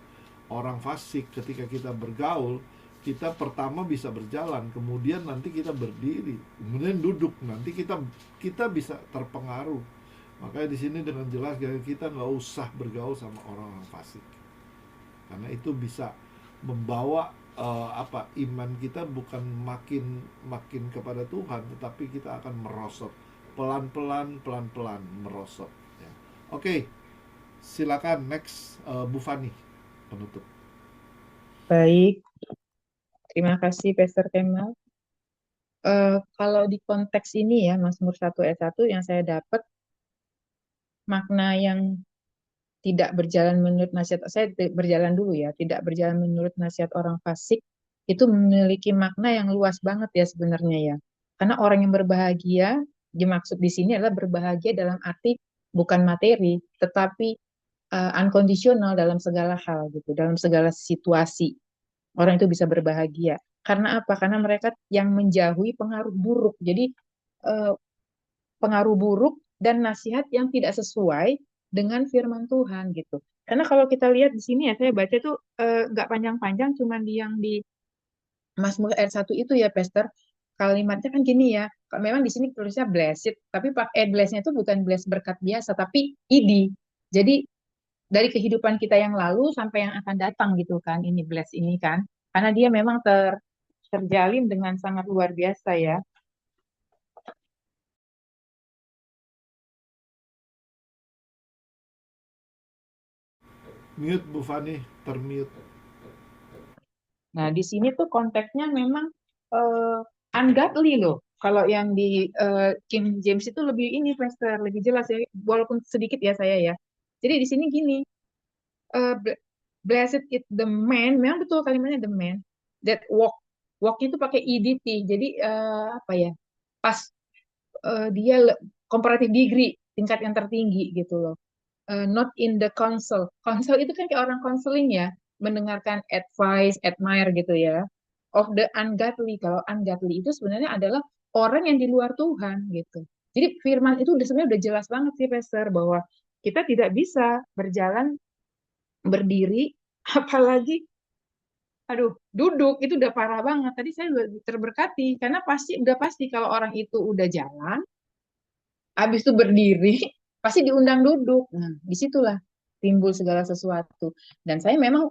orang fasik ketika kita bergaul, kita pertama bisa berjalan, kemudian nanti kita berdiri, kemudian duduk, nanti kita bisa terpengaruh. Makanya di sini dengan jelas kita nggak usah bergaul sama orang-orang fasik, karena itu bisa membawa iman kita bukan makin kepada Tuhan, tetapi kita akan merosot pelan-pelan merosot ya. Oke, silakan next Bu Fani penutup. Baik, terima kasih Pastor Kemal. Kalau di konteks ini ya, Mazmur 1 ayat 1 yang saya dapat, makna yang tidak berjalan menurut nasihat, saya berjalan dulu ya, tidak berjalan menurut nasihat orang fasik, itu memiliki makna yang luas banget ya sebenarnya ya. Karena orang yang berbahagia, dimaksud di sini adalah berbahagia dalam arti bukan materi, tetapi unconditional dalam segala hal gitu, dalam segala situasi. Orang itu bisa berbahagia. Karena apa? Karena mereka yang menjauhi pengaruh buruk. Jadi pengaruh buruk dan nasihat yang tidak sesuai dengan firman Tuhan gitu. Karena kalau kita lihat di sini ya, saya baca itu nggak panjang-panjang, cuman yang di Mazmur ayat 1 itu ya, Pastor. Kalimatnya kan gini ya, memang di sini tulisnya blessed, tapi blessed-nya itu bukan blessed berkat biasa, tapi idi. Jadi dari kehidupan kita yang lalu sampai yang akan datang gitu kan, ini blessed ini kan. Karena dia memang terjalin dengan sangat luar biasa ya. Mute Bu Fani, termute. Nah, di sini tuh konteksnya memang eh, ungodly loh. Kalau yang di King James itu lebih ini, Pastor, lebih jelas ya, walaupun sedikit ya saya ya. Jadi di sini gini, blessed is the man, memang betul kalimatnya the man that walk. Walk itu pakai EDT. Jadi apa ya? Pas dia comparative degree, tingkat yang tertinggi gitu loh. Not in the council. Council itu kan kayak orang counseling ya, mendengarkan advice, admire gitu ya. Of the ungodly. Kalau ungodly itu sebenarnya adalah orang yang di luar Tuhan gitu. Jadi firman itu udah sebenarnya udah jelas banget sih, Pastor, bahwa kita tidak bisa berjalan berdiri, apalagi aduh duduk itu udah parah banget. Tadi saya udah terberkati karena udah pasti kalau orang itu udah jalan habis itu berdiri, pasti diundang duduk. Nah, disitulah timbul segala sesuatu. Dan saya memang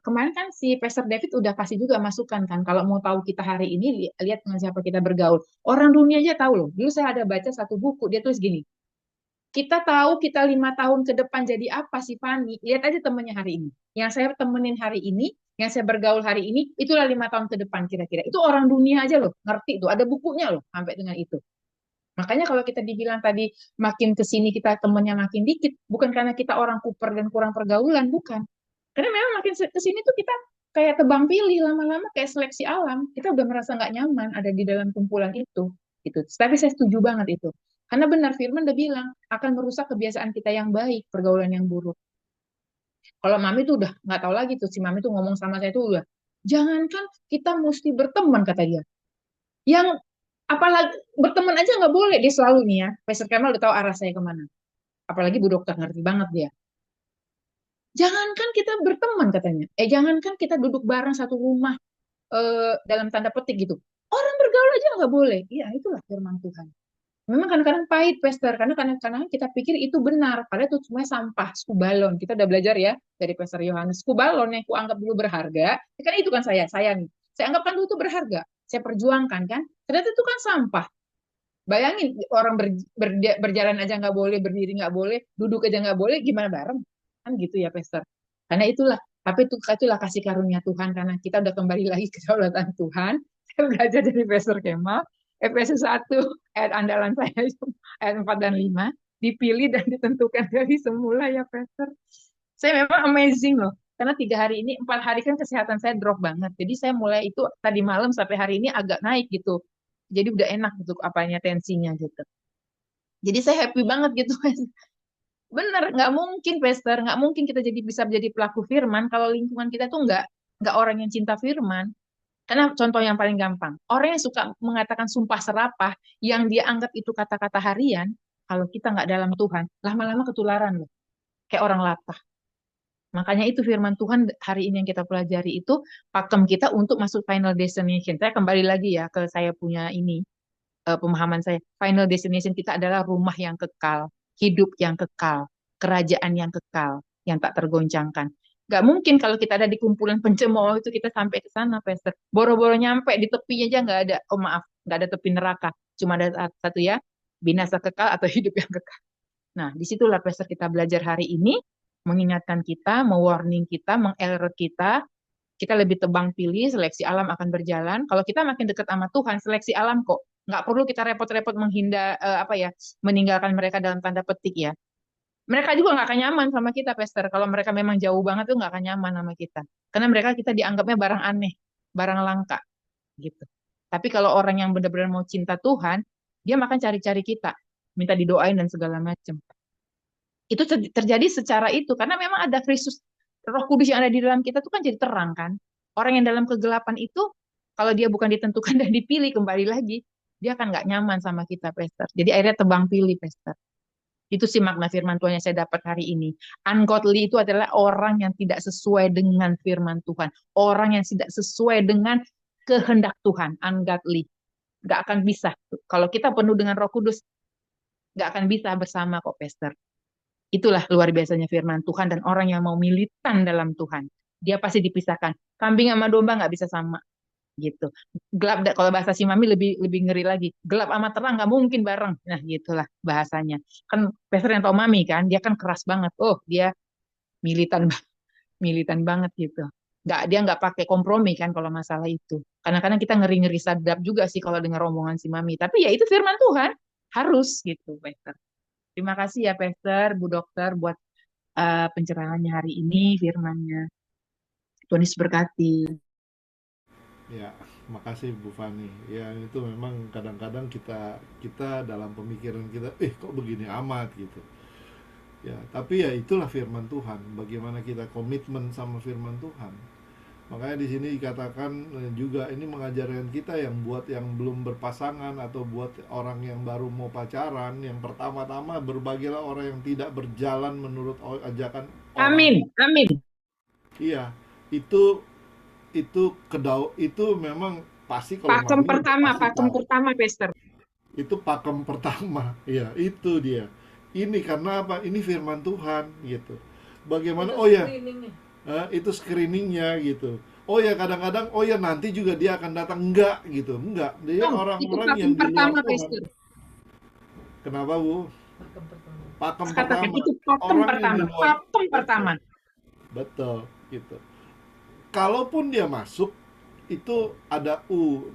kemarin kan si Pastor David udah kasih juga masukan kan, kalau mau tahu kita hari ini, lihat dengan siapa kita bergaul. Orang dunia aja tahu loh. Dulu saya ada baca satu buku, dia tulis gini, kita tahu kita 5 tahun ke depan jadi apa sih Fani. Lihat aja temennya hari ini. Yang saya temenin hari ini, yang saya bergaul hari ini, itulah 5 tahun ke depan kira-kira. Itu orang dunia aja loh, ngerti tuh. Ada bukunya loh, sampai dengan itu. Makanya kalau kita dibilang tadi makin ke sini kita temennya makin dikit, bukan karena kita orang kuper dan kurang pergaulan, bukan. Karena memang makin ke sini tuh kita kayak tebang pilih, lama-lama kayak seleksi alam. Kita udah merasa nggak nyaman ada di dalam kumpulan itu. Gitu. Tapi saya setuju banget itu. Karena benar Firman udah bilang akan merusak kebiasaan kita yang baik, pergaulan yang buruk. Kalau Mami tuh udah nggak tahu lagi tuh, si Mami tuh ngomong sama saya tuh udah, jangankan kita mesti berteman kata dia. Yang apalagi berteman aja nggak boleh, dia selalu nih ya, Pastor Kemal udah tahu arah saya kemana, apalagi Bu Dokter ngerti banget dia, jangankan kita berteman katanya, jangankan kita duduk bareng satu rumah, dalam tanda petik gitu, orang bergaul aja nggak boleh. Iya, itulah firman Tuhan. Memang kadang-kadang pahit, Pastor, karena kadang-kadang kita pikir itu benar, padahal itu cuma sampah, skubalon. Kita udah belajar ya dari Pastor Yohanes, skubalon yang kuanggap dulu berharga, kan itu kan saya nih, saya anggap kan dulu itu berharga, saya perjuangkan kan, ternyata itu kan sampah. Bayangin orang berjalan aja nggak boleh, berdiri nggak boleh, duduk aja nggak boleh, gimana bareng? Kan gitu ya, Pastor. Karena itulah kasih karunia Tuhan, karena kita udah kembali lagi ke kedaulatan Tuhan. Saya belajar dari Pastor Kemal, Efesus 1 ayat andalan saya itu ayat 4 dan 5, dipilih dan ditentukan dari semula ya, Pastor. Saya memang amazing loh. Karena 3 hari ini, 4 hari kan kesehatan saya drop banget. Jadi saya mulai itu tadi malam sampai hari ini agak naik gitu. Jadi udah enak gitu apanya tensinya gitu. Jadi saya happy banget gitu. Bener, nggak mungkin Pester, nggak mungkin kita bisa menjadi pelaku firman kalau lingkungan kita tuh nggak orang yang cinta firman. Karena contoh yang paling gampang, orang yang suka mengatakan sumpah serapah, yang dia anggap itu kata-kata harian, kalau kita nggak dalam Tuhan, lama-lama ketularan loh, kayak orang latah. Makanya itu firman Tuhan hari ini yang kita pelajari itu pakem kita untuk masuk final destination. Saya kembali lagi ya ke saya punya ini, pemahaman saya. Final destination kita adalah rumah yang kekal, hidup yang kekal, kerajaan yang kekal, yang tak tergoncangkan. Gak mungkin kalau kita ada di kumpulan pencemooh itu kita sampai ke sana, Pastor. Boro-boro nyampe di tepinya aja nggak ada, oh maaf, nggak ada tepi neraka. Cuma ada satu ya, binasa kekal atau hidup yang kekal. Nah, disitulah Pastor kita belajar hari ini, mengingatkan kita, mewarning kita, mengalert kita lebih tebang pilih, seleksi alam akan berjalan. Kalau kita makin dekat sama Tuhan, seleksi alam kok. Nggak perlu kita repot-repot menghindar, apa ya, meninggalkan mereka dalam tanda petik ya. Mereka juga nggak akan nyaman sama kita, Pastor. Kalau mereka memang jauh banget tuh nggak akan nyaman sama kita. Karena mereka kita dianggapnya barang aneh, barang langka, gitu. Tapi kalau orang yang benar-benar mau cinta Tuhan, dia makan cari-cari kita, minta didoain dan segala macam. Itu terjadi secara itu karena memang ada Kristus, Roh Kudus yang ada di dalam kita tuh kan jadi terang kan. Orang yang dalam kegelapan itu kalau dia bukan ditentukan dan dipilih kembali lagi, dia akan nggak nyaman sama kita, Pastor. Jadi akhirnya tebang pilih, Pastor. Itu sih makna firman Tuhan yang saya dapat hari ini. Ungodly itu adalah orang yang tidak sesuai dengan firman Tuhan. Orang yang tidak sesuai dengan kehendak Tuhan. Ungodly. Nggak akan bisa. Kalau kita penuh dengan Roh Kudus, nggak akan bisa bersama kok, Pastor. Itulah luar biasanya firman Tuhan, dan orang yang mau militan dalam Tuhan, dia pasti dipisahkan. Kambing sama domba nggak bisa sama gitu. Gelap, kalau bahasa si Mami lebih lebih ngeri lagi. Gelap sama terang nggak mungkin bareng. Nah, gitulah bahasanya. Kan Pastor yang tahu Mami kan, dia kan keras banget. Oh, dia militan militan banget gitu. Dia nggak pakai kompromi kan kalau masalah itu. Kadang-kadang kita ngeri-ngeri sadap juga sih kalau dengar omongan si Mami. Tapi ya itu firman Tuhan, harus gitu, Pastor. Terima kasih ya, Pastor, Bu Dokter, buat pencerahannya hari ini, firmannya. Tuhan Yesus berkati. Ya, makasih Bu Fani. Ya, itu memang kadang-kadang kita dalam pemikiran kita, kok begini amat gitu. Ya, tapi ya itulah firman Tuhan. Bagaimana kita komitmen sama firman Tuhan. Makanya di sini dikatakan juga ini mengajarkan kita yang buat yang belum berpasangan atau buat orang yang baru mau pacaran, yang pertama-tama berbagilah orang yang tidak berjalan menurut ajakan orang. Amin, amin. Iya, itu memang pasti kalau Pakem Mami pertama, pasti pakem tahu. pertama, Pastor. Itu pakem pertama. Iya, itu dia. Ini karena apa? Ini firman Tuhan gitu. Bagaimana? Oh ya, itu screeningnya gitu. Oh ya, kadang-kadang oh ya nanti juga dia akan datang, enggak gitu. Enggak, dia itu orang-orang pakem yang di luar pertama, Tuhan. Pastor. Kenapa, Bu? Pakem Katakan pertama. itu pakem Orang yang pertama, di luar. pakem pertama. Betul, gitu. Kalaupun dia masuk, itu ada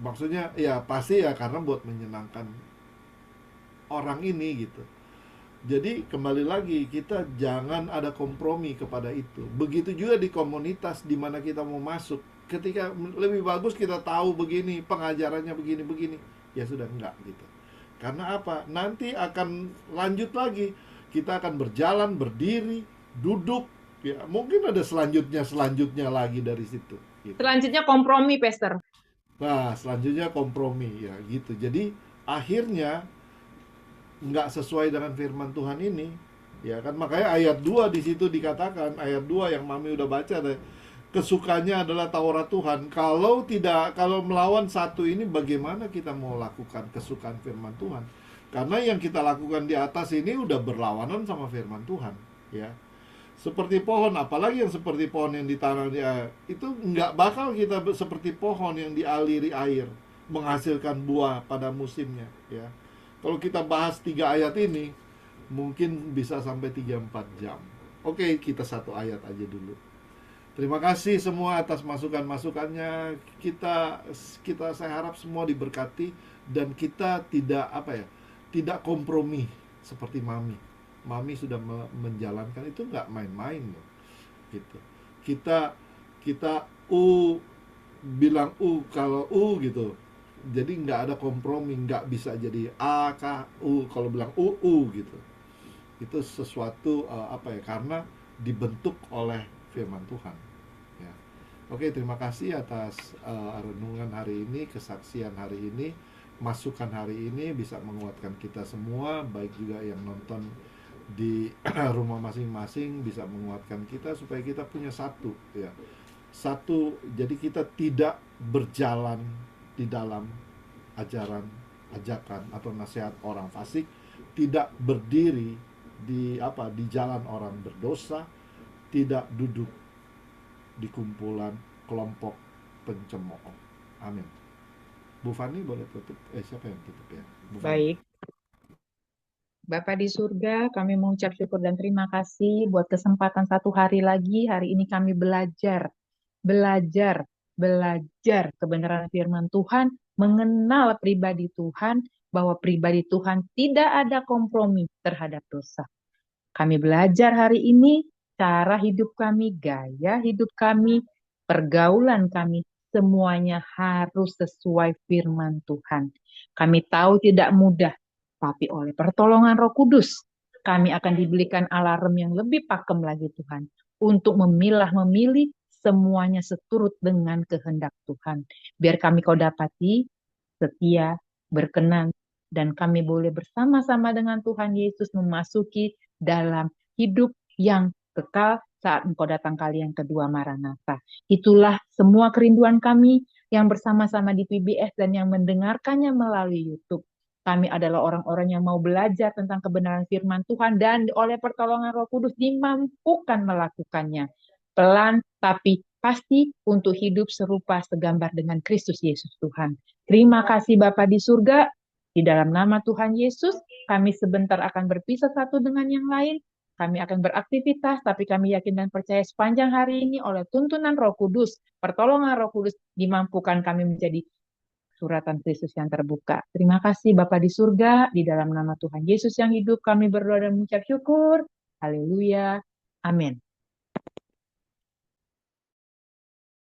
maksudnya ya pasti ya karena buat menyenangkan orang ini gitu. Jadi kembali lagi, kita jangan ada kompromi kepada itu. Begitu juga di komunitas di mana kita mau masuk. Ketika lebih bagus kita tahu begini, pengajarannya begini-begini, ya sudah enggak gitu. Karena apa? Nanti akan lanjut lagi. Kita akan berjalan, berdiri, duduk, ya mungkin ada selanjutnya lagi dari situ gitu. Selanjutnya kompromi, Pastor. Nah, selanjutnya kompromi ya gitu. Jadi akhirnya nggak sesuai dengan firman Tuhan ini, ya kan. Makanya ayat 2 di situ dikatakan, ayat 2 yang Mami udah baca deh, kesukanya adalah Taurat Tuhan. Kalau melawan satu ini, bagaimana kita mau lakukan kesukaan firman Tuhan? Karena yang kita lakukan di atas ini udah berlawanan sama firman Tuhan, ya. Seperti pohon, apalagi yang seperti pohon yang ditanam di air, itu nggak bakal kita seperti pohon yang dialiri air, menghasilkan buah pada musimnya, ya. Kalau kita bahas 3 ayat ini, mungkin bisa sampai 3-4 jam. Oke, kita satu ayat aja dulu. Terima kasih semua atas masukan-masukannya. Saya harap semua diberkati dan kita tidak kompromi seperti Mami. Mami sudah menjalankan itu nggak main-main loh, gitu. Kita bilang kalau gitu. Jadi nggak ada kompromi, nggak bisa jadi A, K, U. Kalau bilang U gitu, itu sesuatu karena dibentuk oleh firman Tuhan, ya. Oke, terima kasih atas renungan hari ini, kesaksian hari ini, masukan hari ini bisa menguatkan kita semua, baik juga yang nonton di rumah masing-masing bisa menguatkan kita supaya kita punya satu, ya. Jadi kita tidak berjalan di dalam ajakan atau nasihat orang fasik, tidak berdiri di jalan orang berdosa, tidak duduk di kumpulan kelompok pencemooh. Amin. Bu Fani boleh tutup? Siapa yang tutup ya? Bu Fani. Baik. Bapak di surga, kami mengucap syukur dan terima kasih buat kesempatan satu hari lagi. Hari ini kami belajar kebenaran firman Tuhan, mengenal pribadi Tuhan, bahwa pribadi Tuhan tidak ada kompromi terhadap dosa. Kami belajar hari ini cara hidup kami, gaya hidup kami, pergaulan kami, semuanya harus sesuai firman Tuhan. Kami tahu tidak mudah, tapi oleh pertolongan Roh Kudus, kami akan diberikan alarm yang lebih pakem lagi Tuhan, untuk memilih semuanya seturut dengan kehendak Tuhan. Biar kami kau dapati setia, berkenan, dan kami boleh bersama-sama dengan Tuhan Yesus memasuki dalam hidup yang kekal saat Engkau datang kali yang kedua, Maranatha. Itulah semua kerinduan kami yang bersama-sama di PBS dan yang mendengarkannya melalui YouTube. Kami adalah orang-orang yang mau belajar tentang kebenaran firman Tuhan dan oleh pertolongan Roh Kudus dimampukan melakukannya. Pelan tapi pasti untuk hidup serupa segambar dengan Kristus Yesus Tuhan. Terima kasih Bapa di surga. Di dalam nama Tuhan Yesus, kami sebentar akan berpisah satu dengan yang lain. kami akan beraktivitas, tapi kami yakin dan percaya sepanjang hari ini oleh tuntunan Roh Kudus, pertolongan Roh Kudus, dimampukan kami menjadi suratan Kristus yang terbuka. Terima kasih Bapa di surga, di dalam nama Tuhan Yesus yang hidup, kami berdoa dan mengucap syukur. Haleluya. Amin.